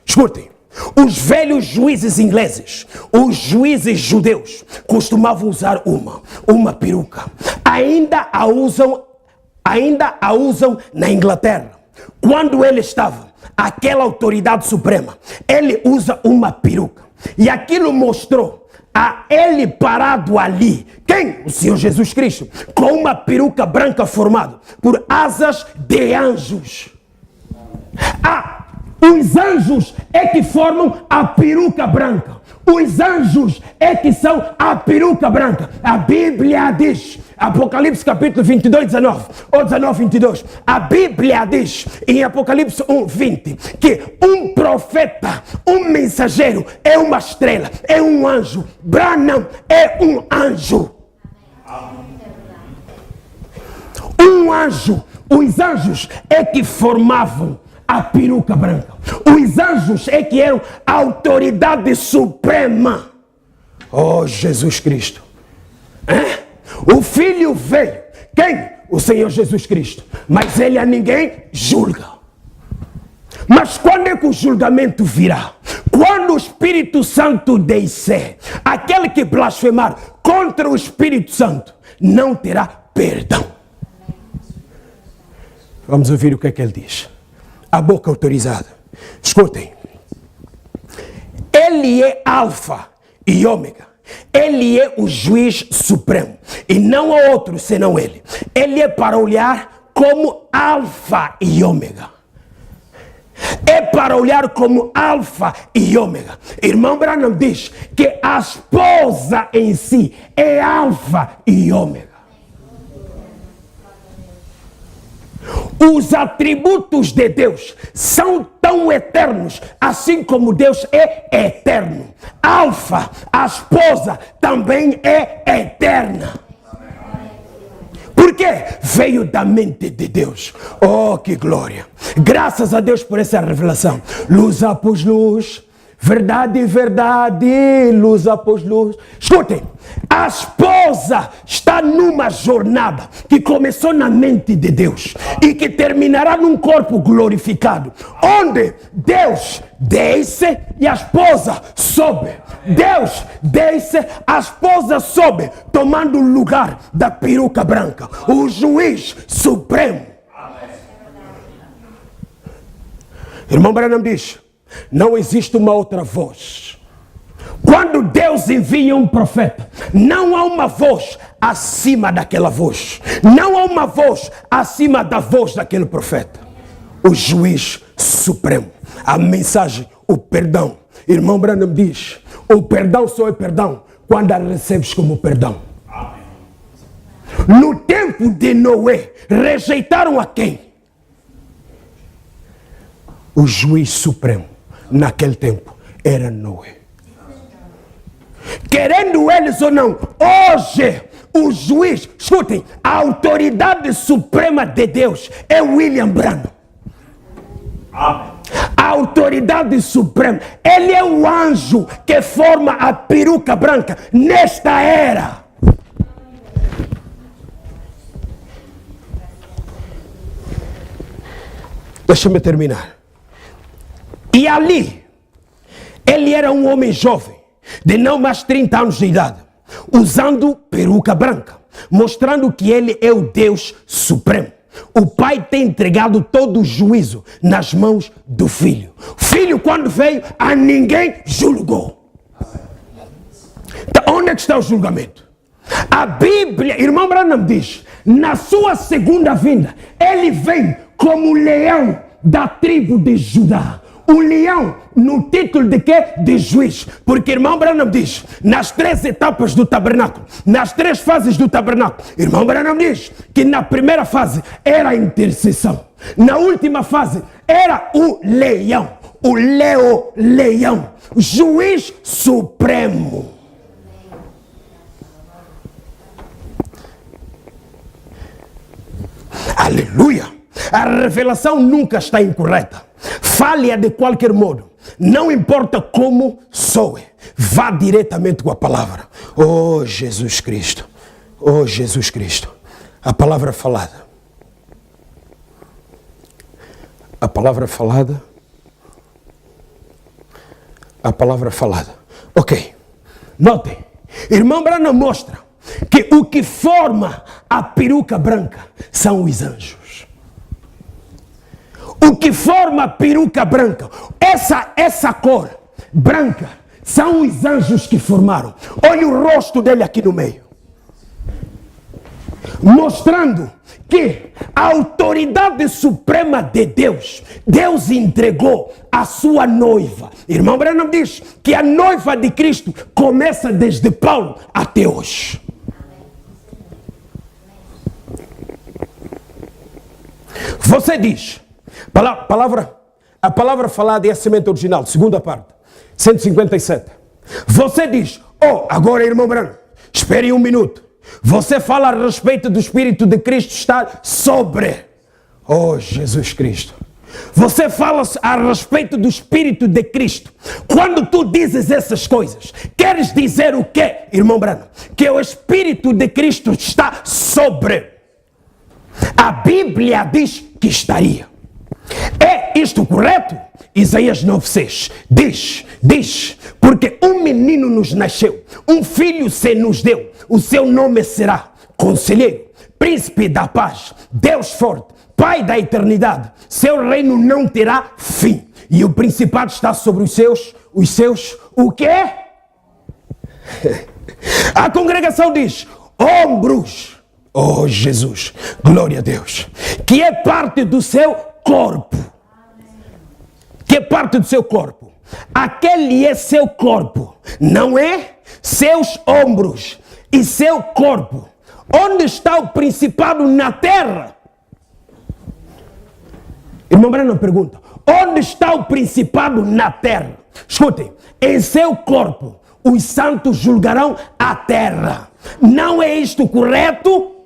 Escutem, os velhos juízes ingleses, os juízes judeus, costumavam usar uma peruca. Ainda a usam na Inglaterra. Quando ele estava, aquela autoridade suprema, ele usa uma peruca. E aquilo mostrou a ele parado ali. Quem? O Senhor Jesus Cristo, com uma peruca branca formada por asas de anjos. Os anjos é que formam a peruca branca. Os anjos é que são a peruca branca. A Bíblia diz, Apocalipse capítulo 22, 19, ou 19, 22. A Bíblia diz, em Apocalipse 1, 20, que um profeta, um mensageiro, é uma estrela, é um anjo. Branham é um anjo. Um anjo. Os anjos é que formavam a peruca branca. Os anjos é que eram a autoridade suprema. Oh, Jesus Cristo. O Filho veio. Quem? O Senhor Jesus Cristo. Mas ele a ninguém julga. Mas quando é que o julgamento virá? Quando o Espírito Santo descer. Aquele que blasfemar contra o Espírito Santo não terá perdão. Vamos ouvir o que é que ele diz. A boca autorizada. Escutem. Ele é alfa e ômega. Ele é o juiz supremo. E não há outro senão ele. Ele é para olhar como alfa e ômega. É para olhar como alfa e ômega. Irmão Branham diz que a esposa em si é alfa e ômega. Os atributos de Deus são tão eternos, assim como Deus é eterno. Alfa, a esposa, também é eterna. Por quê? Veio da mente de Deus. Oh, que glória! Graças a Deus por essa revelação. Luz após luz. Verdade, verdade, luz após luz. Escutem, a esposa está numa jornada que começou na mente de Deus e que terminará num corpo glorificado, onde Deus desce e a esposa sobe. Deus desce, a esposa sobe, tomando o lugar da peruca branca, o juiz supremo. Irmão Branham diz: não existe uma outra voz. Quando Deus envia um profeta, não há uma voz acima daquela voz. Não há uma voz acima da voz daquele profeta. O juiz supremo. A mensagem, o perdão. Irmão Branham diz: o perdão só é perdão quando a recebes como perdão. No tempo de Noé, rejeitaram a quem? O juiz supremo. Naquele tempo era Noé. Querendo eles ou não, hoje o juiz, escutem, a autoridade suprema de Deus é William Branham. A autoridade suprema, ele é o anjo que forma a peruca branca nesta era. Deixa-me terminar. E ali, ele era um homem jovem, de não mais 30 anos de idade, usando peruca branca, mostrando que ele é o Deus Supremo. O pai tem entregado todo o juízo nas mãos do filho. O filho, quando veio, a ninguém julgou. Então, onde é que está o julgamento? A Bíblia, irmão Branham diz, na sua segunda vinda, ele vem como leão da tribo de Judá. O leão, no título de quê? De juiz. Porque irmão Branham diz, nas 3 etapas do tabernáculo, nas 3 fases do tabernáculo, irmão Branham diz que na primeira fase era a intercessão. Na última fase era o leão. O leão. Juiz supremo. Aleluia. A revelação nunca está incorreta. Fale-a de qualquer modo. Não importa como soe. Vá diretamente com a palavra. Oh, Jesus Cristo. Oh, Jesus Cristo. A palavra falada. A palavra falada. A palavra falada. Ok. Notem. Irmão Branham mostra que o que forma a peruca branca são os anjos. O que forma a peruca branca, essa cor branca, são os anjos que formaram. Olha o rosto dele aqui no meio. mostrando que a autoridade suprema de Deus, Deus entregou a sua noiva. Irmão Branham diz que a noiva de Cristo começa desde Paulo até hoje. Você diz, a palavra falada é a semente original, segunda parte, 157. Você diz, agora irmão Branham, espere um minuto. Você fala a respeito do Espírito de Cristo estar sobre. Jesus Cristo. Você fala a respeito do Espírito de Cristo. Quando tu dizes essas coisas, queres dizer o quê, irmão Branham? Que o Espírito de Cristo está sobre. A Bíblia diz que estaria. É isto correto? Isaías 9:6 diz, porque um menino nos nasceu, um filho se nos deu, o seu nome será Conselheiro, Príncipe da Paz, Deus Forte, Pai da Eternidade, seu reino não terá fim, e o principado está sobre os seus, o quê? A congregação diz, ombros, Jesus, glória a Deus, que é parte do seu corpo. Que é parte do seu corpo. Aquele é seu corpo, não é? Seus ombros e seu corpo. Onde está o principado na terra? Irmão Branham pergunta, onde está o principado na terra? Escutem, em seu corpo os santos julgarão a terra. Não é isto correto?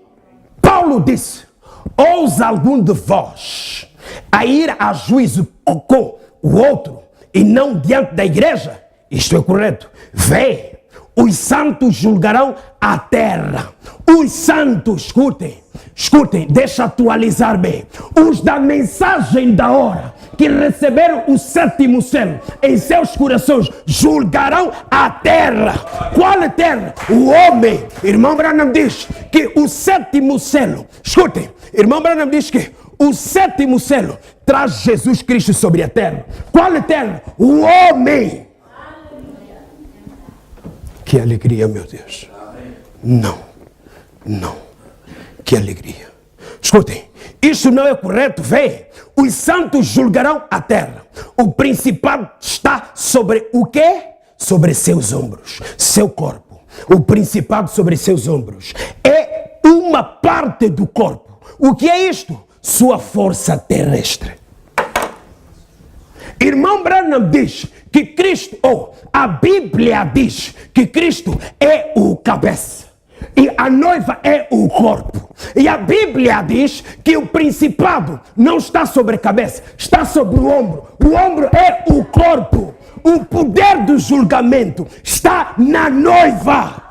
Paulo disse, ousa algum de vós a ir a juízo com o outro e não diante da igreja? Isto é correto. Vê, os santos julgarão a terra. Os santos, escutem, deixa atualizar bem. Os da mensagem da hora, que receberam o sétimo selo em seus corações, julgarão a terra. Qual é a terra? O homem. Irmão Branham diz que o sétimo selo, escutem, irmão Branham diz que o sétimo selo traz Jesus Cristo sobre a terra. Qual é a terra? O homem. Que alegria, meu Deus. Não. Que alegria. Escutem, isso não é correto, vê. Os santos julgarão a terra. O principado está sobre o quê? Sobre seus ombros, seu corpo. O principado sobre seus ombros. É uma parte do corpo. O que é isto? Sua força terrestre. Irmão Branham diz que Cristo, a Bíblia diz que Cristo é o cabeça e a noiva é o corpo. E a Bíblia diz que o principado não está sobre a cabeça, está sobre o ombro. O ombro é o corpo. O poder do julgamento está na noiva.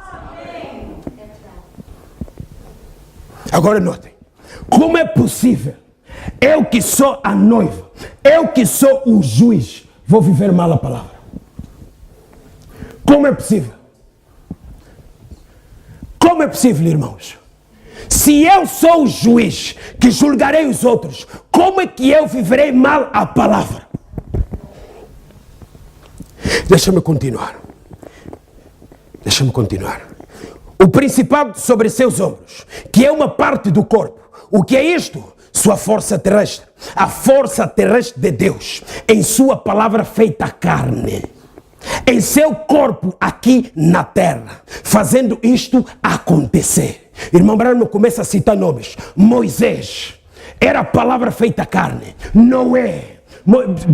Agora notem. Como é possível? Eu que sou a noiva, eu que sou o juiz, vou viver mal a palavra. Como é possível? Como é possível, irmãos? Se eu sou o juiz que julgarei os outros, como é que eu viverei mal a palavra? Deixa-me continuar. O principado sobre seus ombros, que é uma parte do corpo. O que é isto? Sua força terrestre. A força terrestre de Deus em sua palavra feita carne. Em seu corpo aqui na terra. Fazendo isto acontecer. Irmão Branham começa a citar nomes. Moisés era a palavra feita carne. Noé.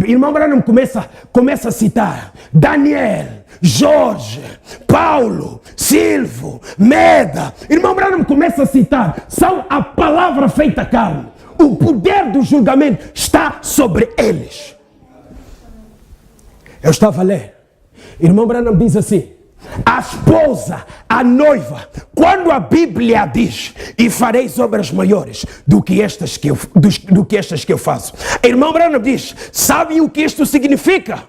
Irmão Branham começa a citar Daniel, Jorge, Paulo, Silvio, Meda. Irmão Branham começa a citar, são a palavra feita carne. O poder do julgamento está sobre eles. Eu estava a ler. Irmão Branham diz assim, a esposa, a noiva, quando a Bíblia diz, e fareis obras maiores do que estas que eu faço. Irmão Branham diz, sabe o que isto significa?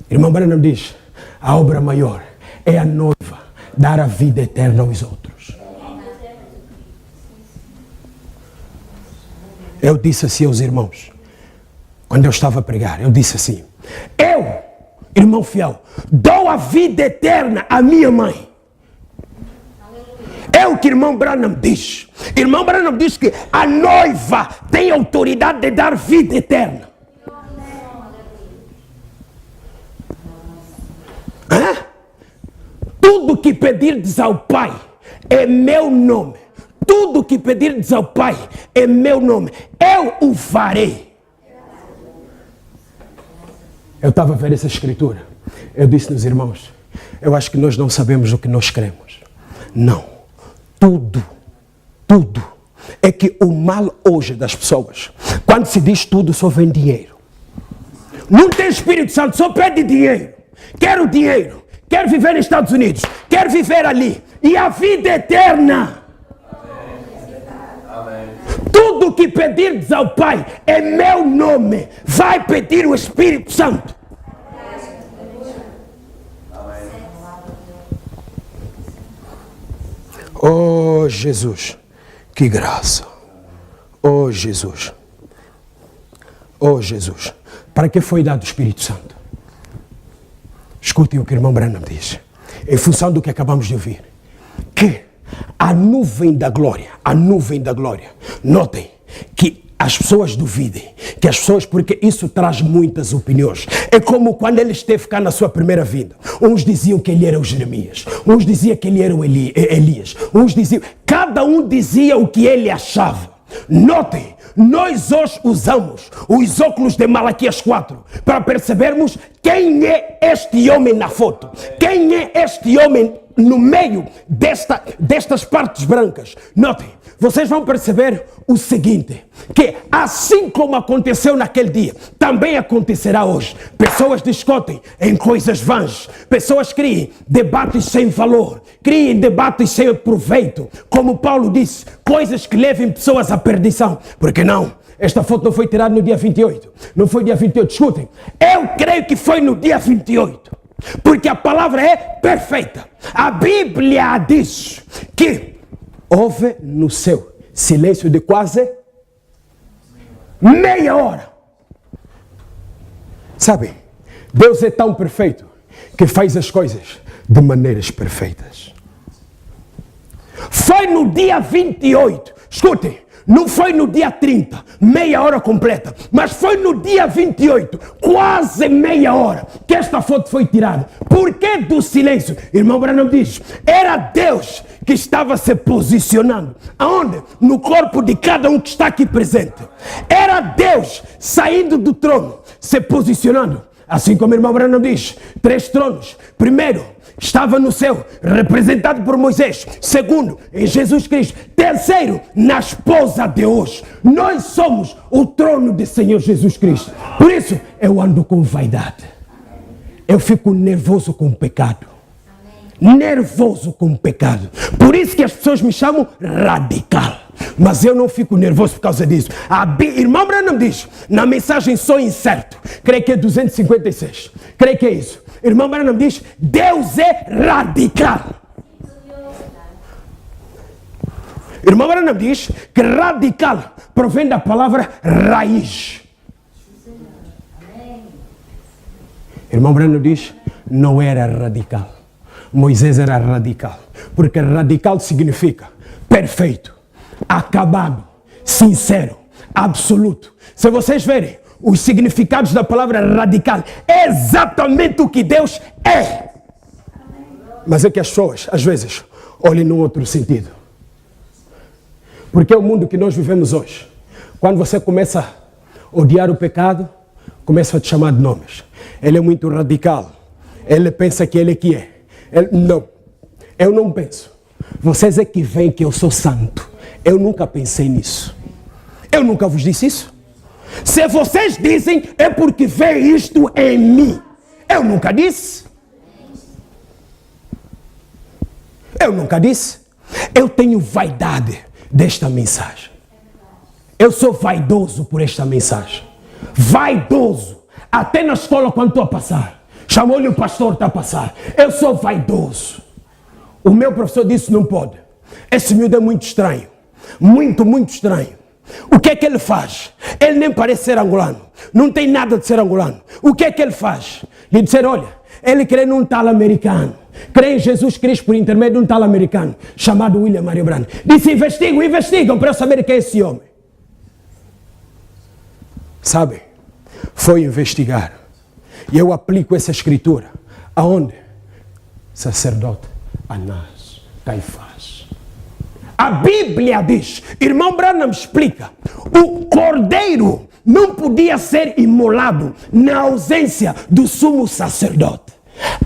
Irmão Branham diz, a obra maior é a noiva dar a vida eterna aos outros. Eu disse assim aos irmãos, quando eu estava a pregar, eu disse assim, irmão fiel, dou a vida eterna à minha mãe. É o que irmão Branham diz. Irmão Branham diz que a noiva tem autoridade de dar vida eterna. Hã? Tudo que pedirdes ao Pai é meu nome. Tudo que pedirdes ao Pai é meu nome. Eu o farei. Eu estava a ver essa escritura. Eu disse nos irmãos, eu acho que nós não sabemos o que nós queremos. Não. Tudo. É que o mal hoje das pessoas, quando se diz tudo, só vem dinheiro. Não tem Espírito Santo, só pede dinheiro. Quero dinheiro. Quero viver nos Estados Unidos. Quero viver ali. E a vida eterna. Amém. Tudo que pedirdes ao Pai é meu nome. Vai pedir o Espírito Santo. Oh Jesus, que graça. Oh Jesus. Oh Jesus. Para que foi dado o Espírito Santo? Escutem o que o irmão Branham diz. Em função do que acabamos de ouvir. Que a nuvem da glória. Notem que as pessoas duvidem, que as pessoas, porque isso traz muitas opiniões. É como quando ele esteve cá na sua primeira vinda. Uns diziam que ele era o Jeremias, uns diziam que ele era o Elias, uns diziam, cada um dizia o que ele achava. Notem, nós hoje usamos os óculos de Malaquias 4 para percebermos quem é este homem na foto, quem é este homem no meio destas partes brancas. Notem, vocês vão perceber o seguinte, que assim como aconteceu naquele dia, também acontecerá hoje. Pessoas discutem em coisas vãs, pessoas criem debates sem valor, criem debates sem proveito, como Paulo disse, coisas que levem pessoas à perdição. Porque não? Esta foto não foi tirada no dia 28, não foi dia 28, escutem, eu creio que foi no dia 28. Porque a palavra é perfeita. A Bíblia diz que houve no céu silêncio de quase meia hora. Sabe, Deus é tão perfeito que faz as coisas de maneiras perfeitas. Foi no dia 28, escutem, não foi no dia 30, meia hora completa, mas foi no dia 28, quase meia hora, que esta foto foi tirada. Por que do silêncio? Irmão Branham diz, era Deus que estava se posicionando. Aonde? No corpo de cada um que está aqui presente. Era Deus saindo do trono, se posicionando. Assim como o irmão Branham diz, 3 tronos. Primeiro, estava no céu, representado por Moisés. Segundo, em Jesus Cristo. Terceiro, na esposa de hoje. Nós somos o trono do Senhor Jesus Cristo. Por isso, eu ando com vaidade. Eu fico nervoso com o pecado. Nervoso com o pecado. Por isso que as pessoas me chamam radical. Mas eu não fico nervoso por causa disso. Irmão Branham diz, na mensagem Sou Incerto, creio que é 256, creio que é isso. Irmão Branham diz, Deus é radical. Irmão Branham diz que radical provém da palavra raiz. Irmão Branham diz, não era radical. Moisés era radical. Porque radical significa perfeito, acabado, sincero, absoluto. Se vocês verem os significados da palavra radical, é exatamente o que Deus é. Mas é que as pessoas, às vezes, olham num outro sentido. Porque é o mundo que nós vivemos hoje. Quando você começa a odiar o pecado, começa a te chamar de nomes. Ele é muito radical. Ele pensa que ele é que é. Não, eu não penso. Vocês é que veem que eu sou santo. Eu nunca pensei nisso. Eu nunca vos disse isso. Se vocês dizem, é porque vê isto em mim. Eu nunca disse. Eu nunca disse. Eu tenho vaidade desta mensagem. Eu sou vaidoso por esta mensagem. Vaidoso. Até na escola quando estou a passar. Chamou-lhe o pastor, está a passar. Eu sou vaidoso. O meu professor disse, não pode. Esse miúdo é muito estranho. Muito, muito estranho. O que é que ele faz? Ele nem parece ser angolano. Não tem nada de ser angolano. O que é que ele faz? Lhe disseram, olha, ele quer num tal americano. crê em Jesus Cristo por intermédio de um tal americano chamado William Marion Branham. Disse, investigam para eu saber quem é esse homem. Sabe, foi investigar. E eu aplico essa escritura. Aonde? Sacerdote Anás, Caifás. A Bíblia diz, irmão Branham explica, o cordeiro não podia ser imolado na ausência do sumo sacerdote.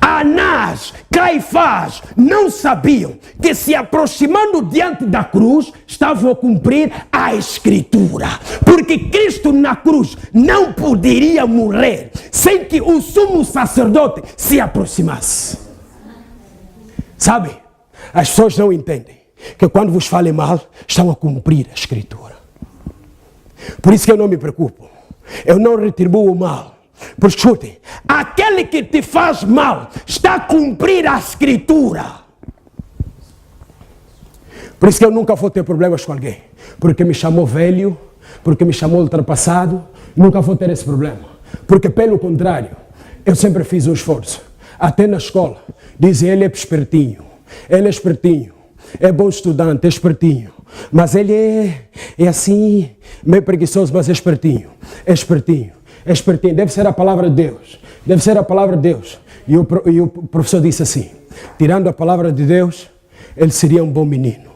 Anás, Caifás não sabiam que se aproximando diante da cruz estavam a cumprir a escritura, porque Cristo na cruz não poderia morrer sem que o sumo sacerdote se aproximasse. Sabe, as pessoas não entendem que quando vos falem mal estão a cumprir a escritura. Por isso que eu não me preocupo, eu não retribuo o mal. Porque escutem, aquele que te faz mal está a cumprir a escritura. Por isso que eu nunca vou ter problemas com alguém. Porque me chamou velho, porque me chamou ultrapassado, nunca vou ter esse problema. Porque pelo contrário, eu sempre fiz um esforço. Até na escola, dizem ele é espertinho, é bom estudante, é espertinho. Mas ele é assim, meio preguiçoso, mas é espertinho. Deve ser a palavra de Deus. E o professor disse assim, tirando a palavra de Deus, ele seria um bom menino.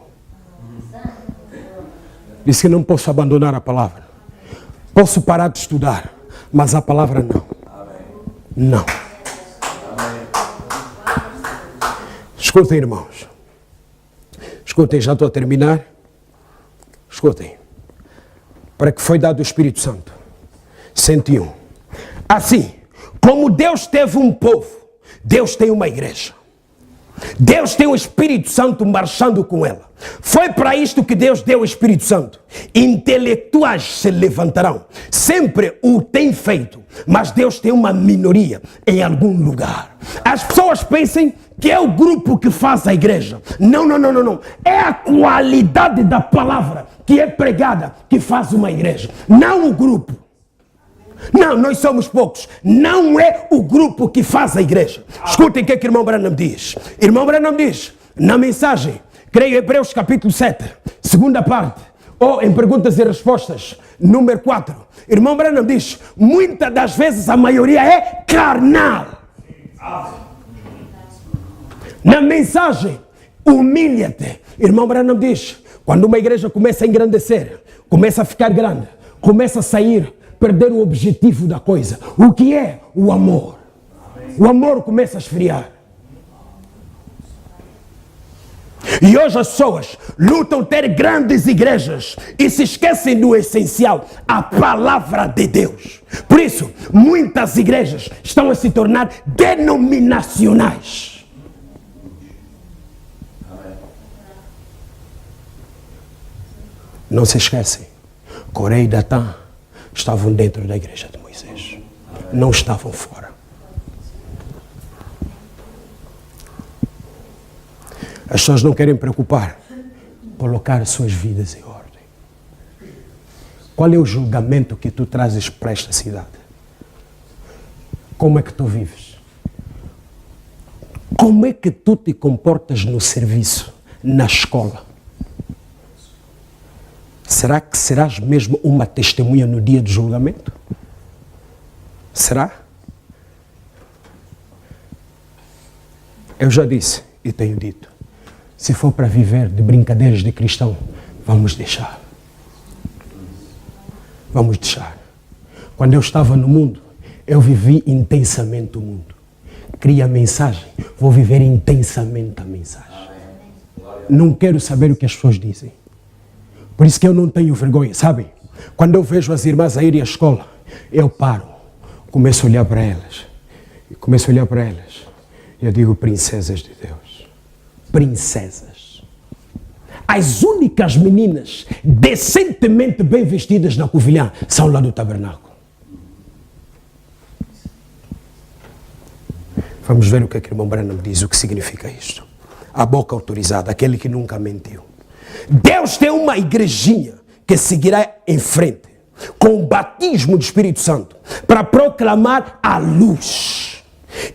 Disse que não posso abandonar a palavra. Posso parar de estudar, mas a palavra não. Não. Escutem, irmãos. Escutem, já estou a terminar. Escutem. Para que foi dado o Espírito Santo. 101. Assim, como Deus teve um povo, Deus tem uma igreja. Deus tem o Espírito Santo marchando com ela. Foi para isto que Deus deu o Espírito Santo. Intelectuais se levantarão. Sempre o tem feito. Mas Deus tem uma minoria em algum lugar. As pessoas pensam que é o grupo que faz a igreja. Não. É a qualidade da palavra que é pregada que faz uma igreja. Não o grupo. Não, nós somos poucos. Não é o grupo que faz a igreja. Escutem o que o irmão Branham diz. Irmão Branham diz, na mensagem, creio em Hebreus capítulo 7, segunda parte, ou em perguntas e respostas, número 4. Irmão Branham diz, muitas das vezes a maioria é carnal. Na mensagem, humilha-te. Irmão Branham diz, quando uma igreja começa a engrandecer, começa a ficar grande, começa a sair, perder o objetivo da coisa. O que é? O amor. O amor começa a esfriar. E hoje as pessoas lutam ter grandes igrejas e se esquecem do essencial, a palavra de Deus. Por isso, muitas igrejas estão a se tornar denominacionais. Não se esquecem, Coré e Datã estavam dentro da igreja de Moisés. Não estavam fora. As pessoas não querem preocupar, colocar as suas vidas em ordem. Qual é o julgamento que tu trazes para esta cidade? Como é que tu vives? Como é que tu te comportas no serviço, na escola? Será que serás mesmo uma testemunha no dia do julgamento? Será? Eu já disse e tenho dito, se for para viver de brincadeiras de cristão, vamos deixar. Vamos deixar. Quando eu estava no mundo, eu vivi intensamente o mundo. Cria a mensagem, vou viver intensamente a mensagem. Não quero saber o que as pessoas dizem. Por isso que eu não tenho vergonha, sabem? Quando eu vejo as irmãs a irem à escola, eu paro, começo a olhar para elas. E eu digo, princesas de Deus. Princesas. As únicas meninas decentemente bem vestidas na Covilhã são lá do tabernáculo. Vamos ver o que o irmão Branham diz, o que significa isto. A boca autorizada, aquele que nunca mentiu. Deus tem uma igrejinha que seguirá em frente com o batismo do Espírito Santo para proclamar a luz.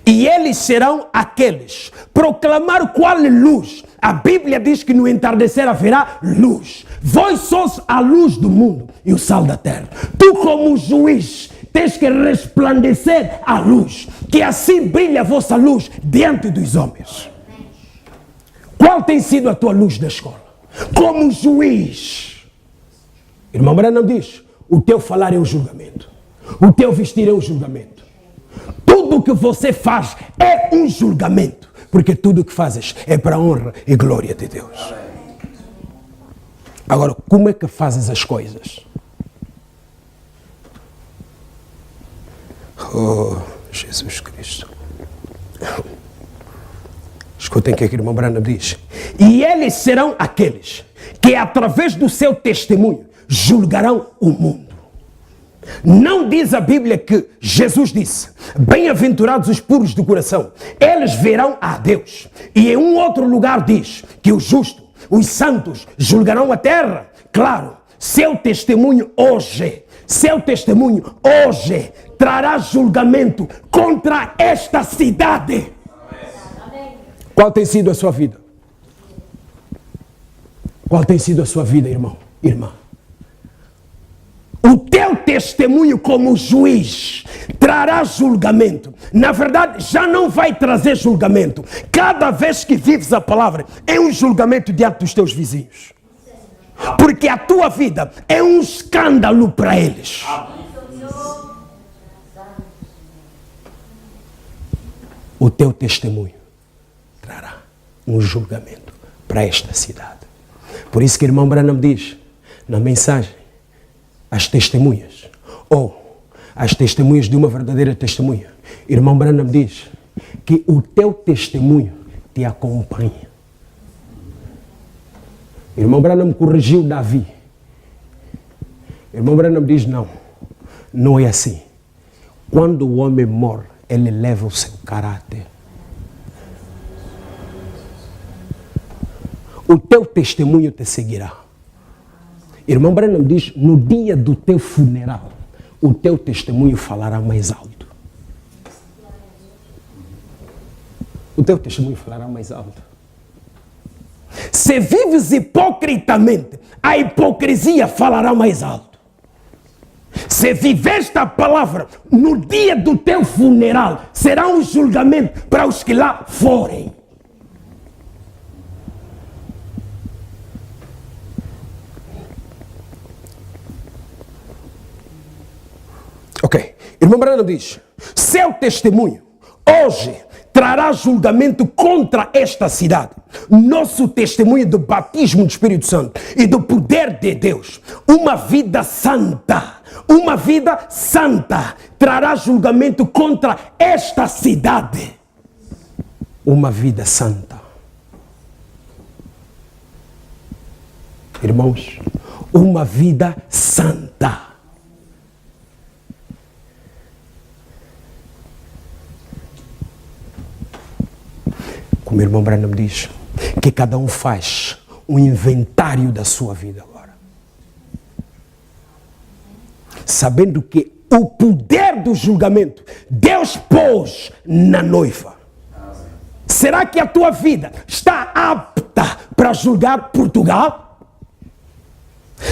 E eles serão aqueles. Proclamar qual luz? A Bíblia diz que no entardecer haverá luz. Vós sois a luz do mundo e o sal da terra. Tu, como juiz, tens que resplandecer a luz, que assim brilha a vossa luz diante dos homens. Qual tem sido a tua luz da escola? Como juiz. Irmão Branham diz, o teu falar é um julgamento. O teu vestir é um julgamento. Tudo o que você faz é um julgamento. Porque tudo o que fazes é para a honra e glória de Deus. Agora, como é que fazes as coisas? Oh, Jesus Cristo. Escutem o que o irmão Branham diz. E eles serão aqueles que através do seu testemunho julgarão o mundo. Não diz a Bíblia que Jesus disse, bem-aventurados os puros de coração, eles verão a Deus. E em um outro lugar diz que o justo, os santos julgarão a terra. Claro, seu testemunho hoje trará julgamento contra esta cidade. Qual tem sido a sua vida? Qual tem sido a sua vida, irmão, irmã? O teu testemunho como juiz trará julgamento. Na verdade, já não vai trazer julgamento. Cada vez que vives a palavra, é um julgamento diante dos teus vizinhos. Porque a tua vida é um escândalo para eles. O teu testemunho trará um julgamento para esta cidade. Por isso que o irmão Branham diz na mensagem, as testemunhas, ou as testemunhas de uma verdadeira testemunha. Irmão Branham diz que o teu testemunho te acompanha. Irmão Branham corrigiu Davi. Irmão Branham diz não é assim. Quando o homem morre, ele leva o seu caráter. O teu testemunho te seguirá. Irmão Branham diz, no dia do teu funeral, o teu testemunho falará mais alto. O teu testemunho falará mais alto. Se vives hipocritamente, a hipocrisia falará mais alto. Se viveste a palavra no dia do teu funeral, será um julgamento para os que lá forem. Ok, irmão Branham diz, seu testemunho hoje trará julgamento contra esta cidade. Nosso testemunho do batismo do Espírito Santo e do poder de Deus, uma vida santa trará julgamento contra esta cidade. Uma vida santa. Irmãos, uma vida santa. Como o irmão Branham diz, que cada um faz um inventário da sua vida agora. Sabendo que o poder do julgamento Deus pôs na noiva. Será que a tua vida está apta para julgar Portugal?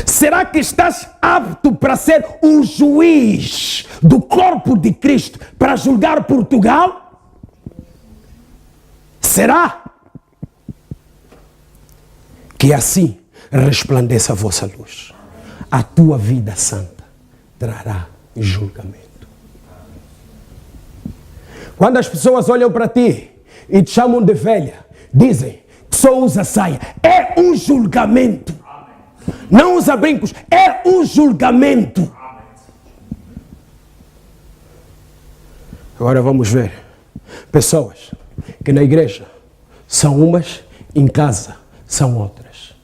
Será que estás apto para ser um juiz do corpo de Cristo para julgar Portugal? Será? Que assim resplandeça a vossa luz. A tua vida santa trará julgamento. Quando as pessoas olham para ti e te chamam de velha, dizem que só usa saia, é um julgamento. Não usa brincos, é um julgamento. Agora vamos ver pessoas que na igreja são umas, em casa são outras.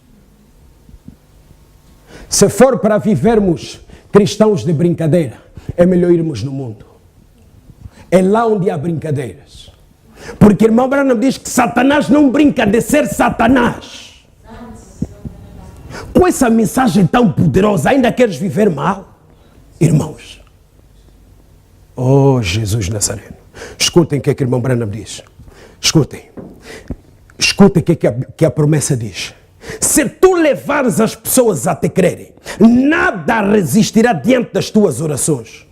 Se for para vivermos cristãos de brincadeira, é melhor irmos no mundo. É lá onde há brincadeiras. Porque irmão Branham diz que Satanás não brinca de ser Satanás. Com essa mensagem tão poderosa, ainda queres viver mal? Irmãos, oh Jesus Nazareno, Escutem o que é que o irmão Branham diz. Escutem. Escutem o que é que a promessa diz. Se tu levares as pessoas a te crerem, nada resistirá diante das tuas orações.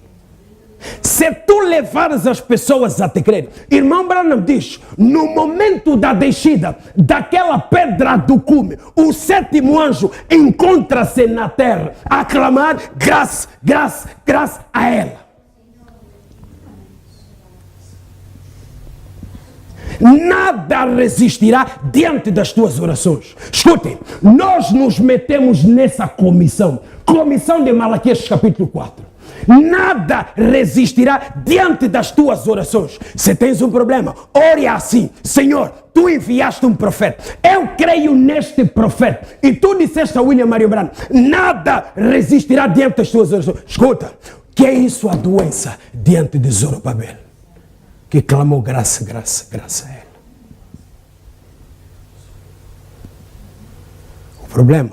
Se tu levares as pessoas a te crerem, irmão Branham diz, no momento da descida daquela pedra do cume, o sétimo anjo encontra-se na terra a clamar graça, graça, graça a ela. Nada resistirá diante das tuas orações. Escutem, nós nos metemos nessa comissão de Malaquias capítulo 4. Nada resistirá diante das tuas orações. Se tens um problema, ore assim: Senhor, tu enviaste um profeta, eu creio neste profeta, e tu disseste a William Marion Branham, nada resistirá diante das tuas orações. Escuta, que é isso a doença diante de Zorobabel, que clamou graça, graça, graça a ele. O problema,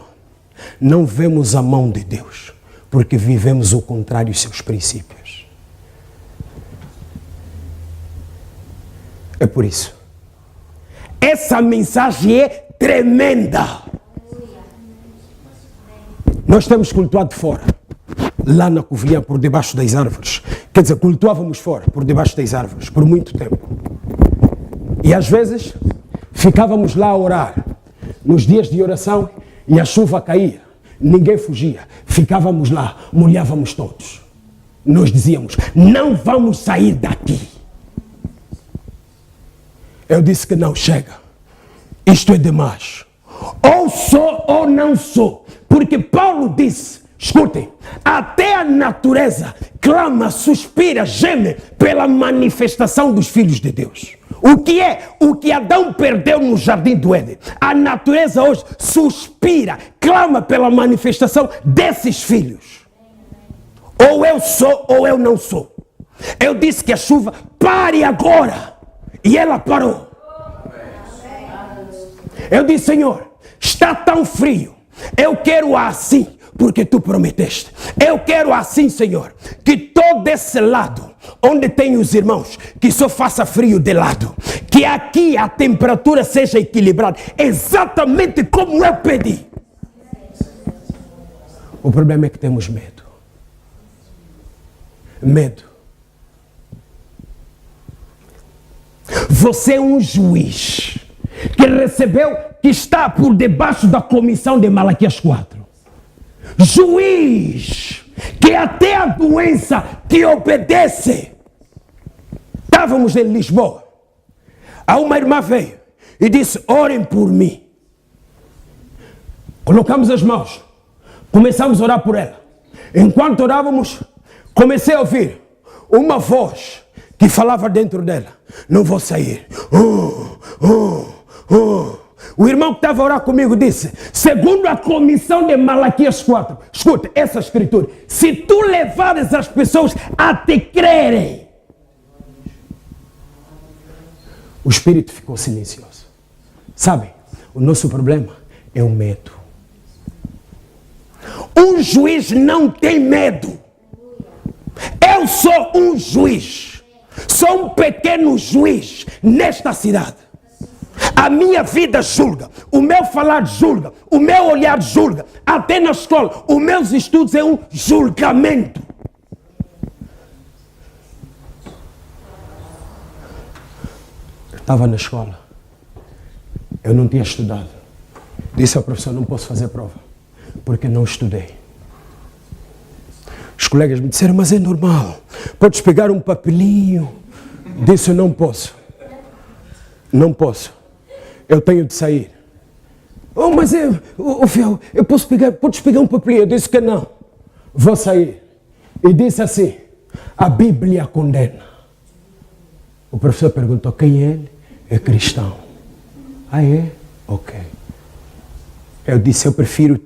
não vemos a mão de Deus, porque vivemos o contrário dos seus princípios. É por isso. Essa mensagem é tremenda. Nós temos cultuado fora, lá na Covilhã, por debaixo das árvores. Quer dizer, cultuávamos fora, por debaixo das árvores, por muito tempo. E às vezes, ficávamos lá a orar, nos dias de oração, e a chuva caía. Ninguém fugia, ficávamos lá, molhávamos todos. Nós dizíamos, não vamos sair daqui. Eu disse que não, chega. Isto é demais. Ou sou ou não sou. Porque Paulo disse, escutem, até a natureza clama, suspira, geme pela manifestação dos filhos de Deus. O que é? O que Adão perdeu no jardim do Éden. A natureza hoje suspira, clama pela manifestação desses filhos. Ou eu sou ou eu não sou. Eu disse que a chuva pare agora. E ela parou. Eu disse, Senhor, está tão frio. Eu quero assim, porque tu prometeste. Eu quero assim, Senhor, que todo esse lado, onde tem os irmãos, que só faça frio de lado. Que aqui a temperatura seja equilibrada, exatamente como eu pedi. O problema é que temos medo. Medo. Você é um juiz que recebeu, que está por debaixo da comissão de Malaquias 4. Juiz que até a doença te obedece. Estávamos em Lisboa. Uma irmã veio e disse, orem por mim. Colocamos as mãos. Começamos a orar por ela. Enquanto orávamos, comecei a ouvir uma voz que falava dentro dela. Não vou sair. O irmão que estava a orar comigo disse, segundo a comissão de Malaquias 4, escuta essa escritura, se tu levares as pessoas a te crerem. O espírito ficou silencioso. Sabem, o nosso problema é o medo. Um juiz não tem medo. Eu sou um juiz. Sou um pequeno juiz nesta cidade. A minha vida julga, o meu falar julga, o meu olhar julga. Até na escola, os meus estudos é um julgamento. Eu estava na escola, eu não tinha estudado. Disse ao professor, não posso fazer prova, porque não estudei. Os colegas me disseram, mas é normal, podes pegar um papelinho. Disse, não posso. Não posso. Eu tenho de sair. Oh, mas Fiel, eu posso pegar, podes pegar um papelinho? Eu disse que não. Vou sair. E disse assim, a Bíblia condena. O professor perguntou, quem é ele? É cristão. Ah, é? Ok. Eu disse, eu prefiro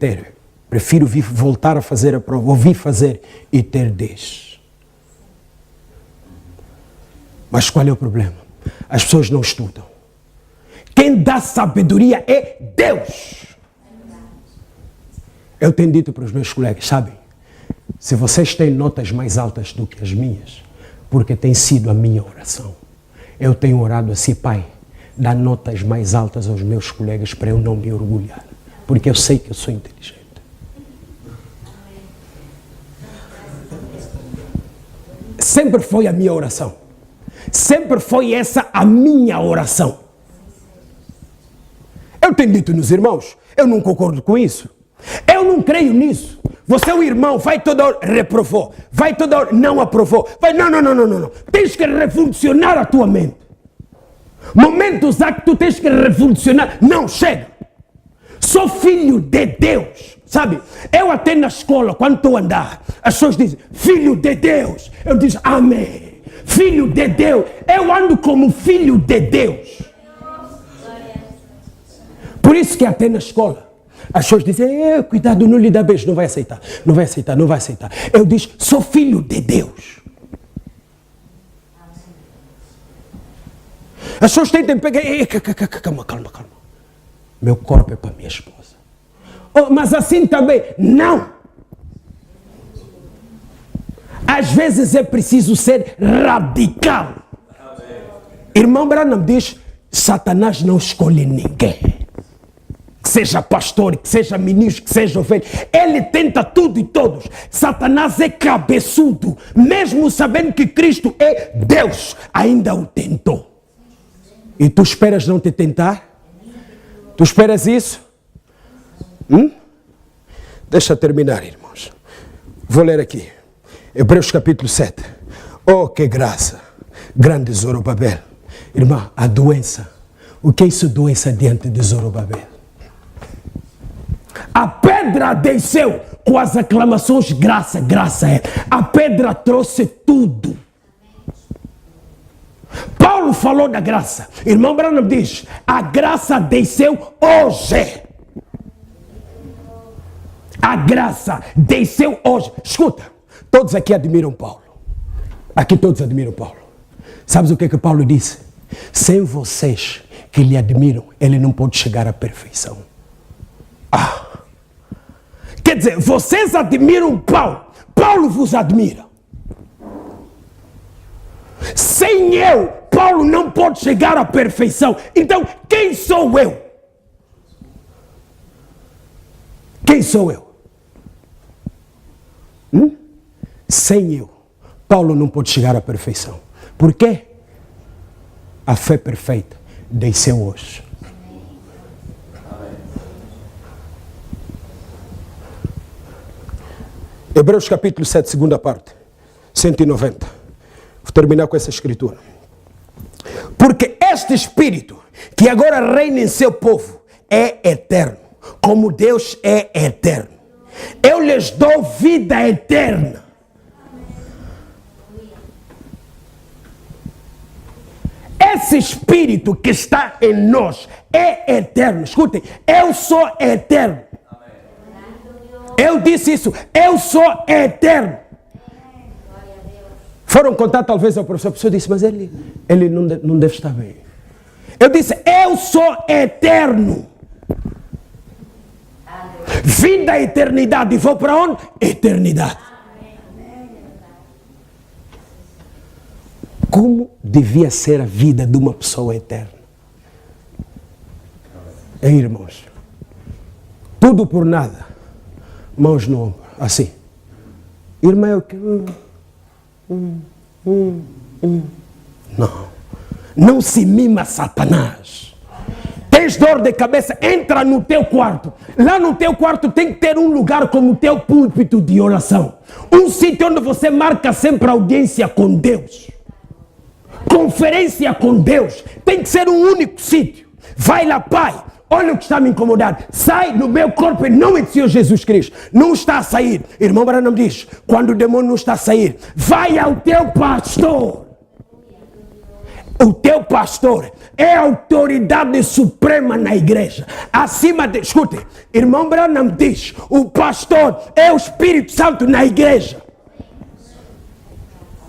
voltar a fazer a prova, ouvir fazer e ter 10. Mas qual é o problema? As pessoas não estudam. Quem dá sabedoria é Deus. Eu tenho dito para os meus colegas, sabem? Se vocês têm notas mais altas do que as minhas, porque tem sido a minha oração. Eu tenho orado assim, Pai, dá notas mais altas aos meus colegas para eu não me orgulhar, porque eu sei que eu sou inteligente. Sempre foi a minha oração. Sempre foi essa a minha oração. Eu tenho dito nos irmãos, eu não concordo com isso. Eu não creio nisso. Você é um irmão, vai toda hora, reprovou. Vai toda hora, não aprovou. Vai, não. Tens que revolucionar a tua mente. Momentos há que tu tens que revolucionar. Não, chega. Sou filho de Deus. Sabe, eu até na escola, quando estou a andar, as pessoas dizem, filho de Deus. Eu digo, amém. Filho de Deus. Eu ando como filho de Deus. Por isso que até na escola, as pessoas dizem, cuidado, não lhe dá beijo, não vai aceitar. Eu digo, sou filho de Deus. As pessoas tentam pegar, calma. Meu corpo é para minha esposa. Oh, mas assim também, não. Às vezes é preciso ser radical. Irmão Branham diz, Satanás não escolhe ninguém. Que seja pastor, que seja ministro, que seja ovelha. Ele tenta tudo e todos. Satanás é cabeçudo. Mesmo sabendo que Cristo é Deus, ainda o tentou. E tu esperas não te tentar? Tu esperas isso? Deixa eu terminar, irmãos. Vou ler aqui. Hebreus capítulo 7. Oh, que graça. Grande Zorobabel. Irmã, a doença. O que é isso, doença diante de Zorobabel? A pedra desceu com as aclamações, graça é. A pedra trouxe tudo. Paulo falou da graça. Irmão Branham diz, a graça desceu hoje. A graça desceu hoje. Escuta, todos aqui admiram Paulo. Aqui todos admiram Paulo. Sabes o que Paulo disse? Sem vocês que lhe admiram, ele não pode chegar à perfeição. Quer dizer, vocês admiram Paulo. Paulo vos admira. Sem eu, Paulo não pode chegar à perfeição. Então, quem sou eu? Quem sou eu? Sem eu, Paulo não pode chegar à perfeição. Por quê? A fé perfeita desceu hoje. Hebreus capítulo 7, segunda parte, 190. Vou terminar com essa escritura. Porque este Espírito que agora reina em seu povo é eterno, como Deus é eterno. Eu lhes dou vida eterna. Esse Espírito que está em nós é eterno. Escutem, eu sou eterno. Eu disse isso, eu sou eterno. Foram contar talvez ao professor, a pessoa disse, mas ele não deve estar bem. Eu disse, eu sou eterno. Vim da eternidade e vou para onde? Eternidade. Como devia ser a vida de uma pessoa eterna? Irmãos, tudo por nada, mãos no ombro, assim. Irmã, eu quero... Não se mima Satanás. Tens dor de cabeça, entra no teu quarto. Lá no teu quarto tem que ter um lugar como o teu púlpito de oração. Um sítio onde você marca sempre audiência com Deus. Conferência com Deus. Tem que ser um único sítio. Vai lá, Pai. Olha o que está me incomodando. Sai do meu corpo em nome de Senhor Jesus Cristo. Não está a sair. Irmão Branham diz, quando o demônio não está a sair, vai ao teu pastor. O teu pastor é a autoridade suprema na igreja. Acima de... Escute, irmão Branham diz, o pastor é o Espírito Santo na igreja.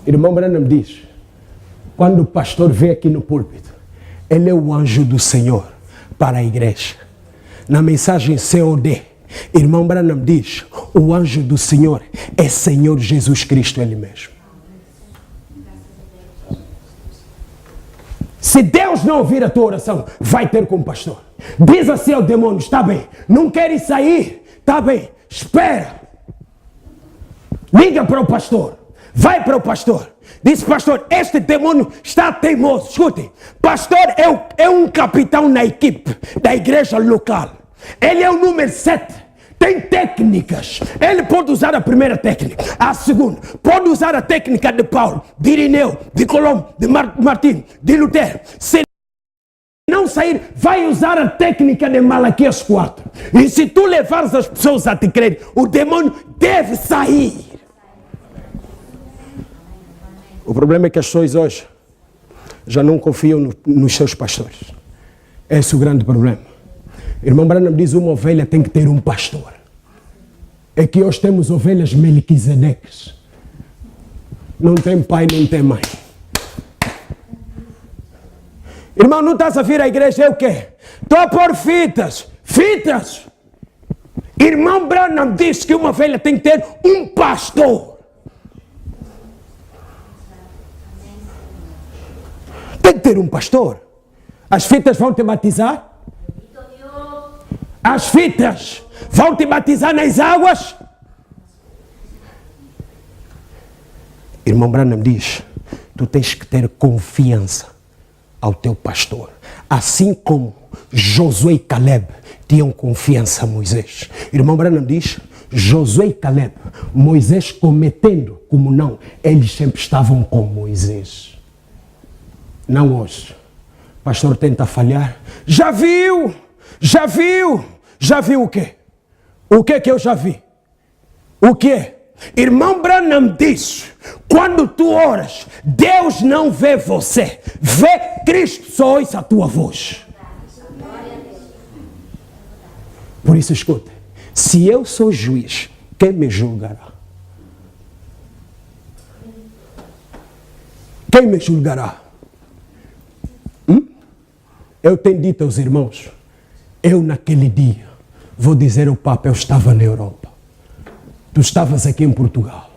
Irmão Branham diz, quando o pastor vem aqui no púlpito, ele é o anjo do Senhor para a igreja. Na mensagem COD, irmão Branham diz, o anjo do Senhor é Senhor Jesus Cristo, Ele mesmo. Se Deus não ouvir a tua oração, vai ter com o pastor. Diz assim ao demônio, está bem, não queres sair? Está bem, espera. Liga para o pastor, vai para o pastor. Diz, pastor, este demônio está teimoso. Escutem, pastor é um capitão na equipe da igreja local. Ele é o número 7. Tem técnicas. Ele pode usar a primeira técnica, a segunda. Pode usar a técnica de Paulo, de Irineu, de Colombo, de Martim, de Lutero. Se não sair, vai usar a técnica de Malaquias 4. E se tu levares as pessoas a te crer, o demônio deve sair. O problema é que as pessoas hoje já não confiam nos seus pastores. Esse é o grande problema. Irmão Branham diz, uma ovelha tem que ter um pastor. É que hoje temos ovelhas Melquisedeques. Não tem pai, não tem mãe. Irmão, não estás a vir à igreja, é o quê? Estou a pôr fitas. Fitas! Irmão Branham diz que uma ovelha tem que ter um pastor. Tem que ter um pastor. As fitas vão te batizar? As fitas vão te batizar nas águas? Irmão Branham diz, tu tens que ter confiança ao teu pastor. Assim como Josué e Caleb tinham confiança a Moisés. Irmão Branham diz, Josué e Caleb, Moisés cometendo como não, eles sempre estavam com Moisés. Não hoje. O pastor tenta falhar. Já viu? Já viu? Já viu o quê? O que que eu já vi? O quê? Irmão Branham diz, quando tu oras, Deus não vê você, vê Cristo, só ouça a tua voz. Por isso escuta, se eu sou juiz, quem me julgará? Quem me julgará? Eu tenho dito aos irmãos, eu naquele dia vou dizer ao Papa, eu estava na Europa. Tu estavas aqui em Portugal.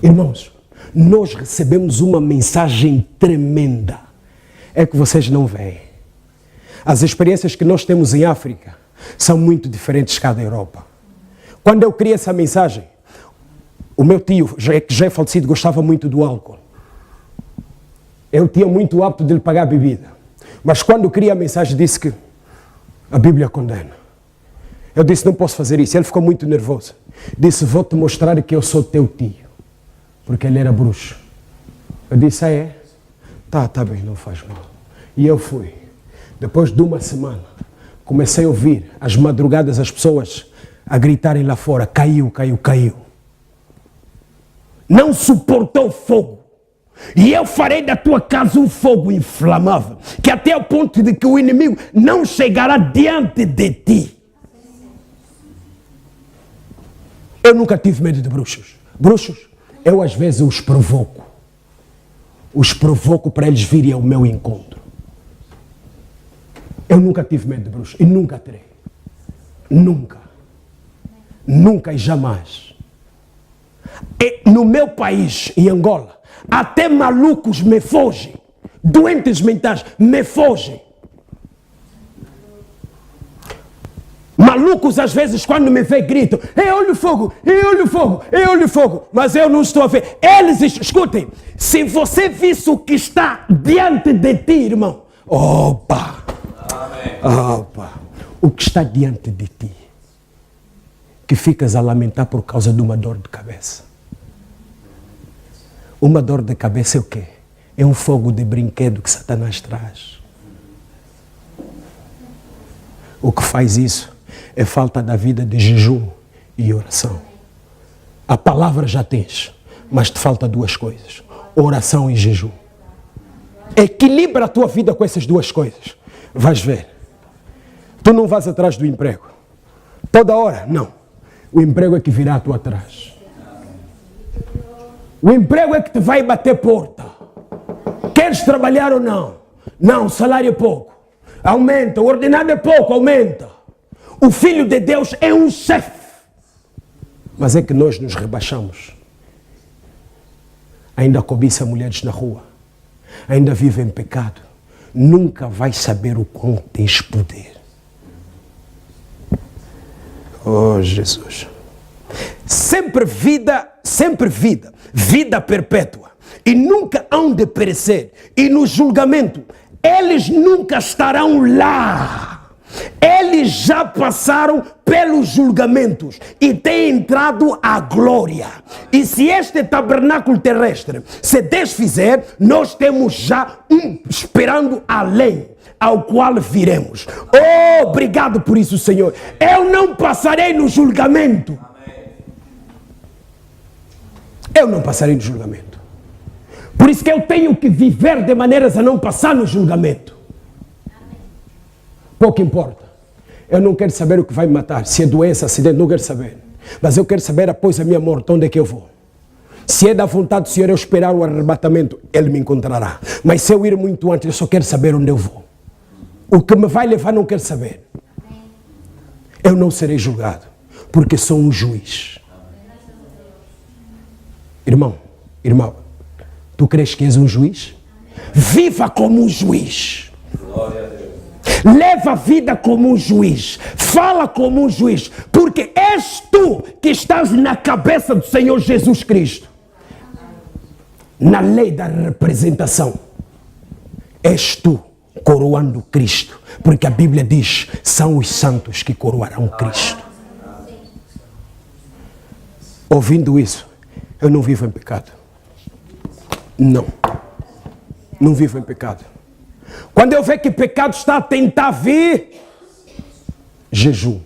Irmãos, nós recebemos uma mensagem tremenda. É que vocês não veem. As experiências que nós temos em África são muito diferentes cá da Europa. Quando eu criei essa mensagem, o meu tio, que já é falecido, gostava muito do álcool. Eu tinha muito hábito de lhe pagar bebida. Mas quando eu criei a mensagem, disse que a Bíblia condena. Eu disse, não posso fazer isso. Ele ficou muito nervoso. Disse, vou-te mostrar que eu sou teu tio. Porque ele era bruxo. Eu disse, é? Tá bem, não faz mal. E eu fui. Depois de uma semana, comecei a ouvir às madrugadas as pessoas a gritarem lá fora, caiu. Não suportou fogo. E eu farei da tua casa um fogo inflamável, que até o ponto de que o inimigo não chegará diante de ti. Eu nunca tive medo de bruxos. Bruxos, eu às vezes os provoco. Os provoco para eles virem ao meu encontro. Eu nunca tive medo de bruxos e nunca terei. Nunca. Nunca e jamais. E no meu país, em Angola, até malucos me fogem, doentes mentais me fogem. Malucos às vezes quando me vê gritam, eu olho fogo, mas eu não estou a ver. Eles, escutem, se você visse o que está diante de ti, irmão, opa, o que está diante de ti, que ficas a lamentar por causa de uma dor de cabeça. Uma dor de cabeça é o quê? É um fogo de brinquedo que Satanás traz. O que faz isso é falta da vida de jejum e oração. A palavra já tens, mas te falta duas coisas: oração e jejum. Equilibra a tua vida com essas duas coisas. Vais ver. Tu não vais atrás do emprego. Toda hora, não. O emprego é que virá a tua atrás. O emprego é que te vai bater porta. Queres trabalhar ou não? Não, o salário é pouco. Aumenta, o ordenado é pouco, aumenta. O Filho de Deus é um chefe. Mas é que nós nos rebaixamos. ainda cobiça mulheres na rua, ainda vive em pecado, nunca vai saber o quão tens poder. Oh, Jesus. Sempre vida, vida perpétua. E nunca hão de perecer. E no julgamento, eles nunca estarão lá. Eles já passaram pelos julgamentos e têm entrado à glória. E se este tabernáculo terrestre se desfizer, nós temos já esperando além, ao qual viremos. Oh, obrigado por isso, Senhor. Eu não passarei no julgamento. Eu não passarei no julgamento. Por isso que eu tenho que viver de maneiras a não passar no julgamento. Pouco importa. Eu não quero saber o que vai me matar. Se é doença, acidente, não quero saber. Mas eu quero saber após a minha morte, onde é que eu vou. Se é da vontade do Senhor eu esperar o arrebatamento, Ele me encontrará. Mas se eu ir muito antes, eu só quero saber onde eu vou. O que me vai levar, não quero saber. Eu não serei julgado, porque sou um juiz. Irmão, irmão, tu crees que és um juiz? Viva como um juiz. Glória a Deus. Leva a vida como um juiz. Fala como um juiz. Porque és tu que estás na cabeça do Senhor Jesus Cristo. Na lei da representação. És tu coroando Cristo. Porque a Bíblia diz, são os santos que coroarão Cristo. Ouvindo isso, eu não vivo em pecado. Não. Não vivo em pecado. Quando eu ver que pecado está a tentar vir, jejum.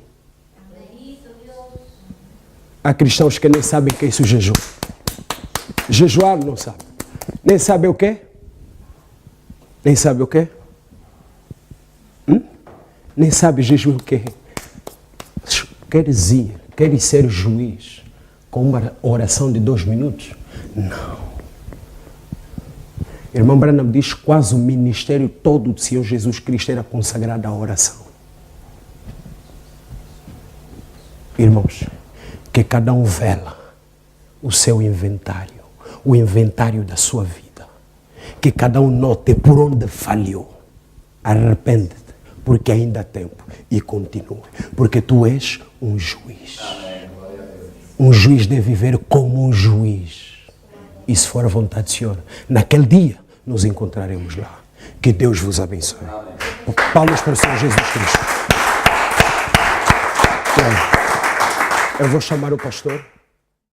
Há cristãos que nem sabem o que é isso, jejum. Jejuar não sabe. Nem sabe o quê? Nem sabe o quê? Nem sabe jejum o quê? Queres ser juiz com uma oração de 2 minutos? Não. Irmão Branham diz que quase o ministério todo do Senhor Jesus Cristo era consagrado à oração. Irmãos, que cada um vela o seu inventário, o inventário da sua vida. Que cada um note por onde falhou. Arrepende-te, porque ainda há tempo, e continue. Porque tu és um juiz. Um juiz deve viver como um juiz. E se for a vontade do Senhor, naquele dia, nos encontraremos lá. Que Deus vos abençoe. Palmas para o Senhor Jesus Cristo. Eu vou chamar o pastor.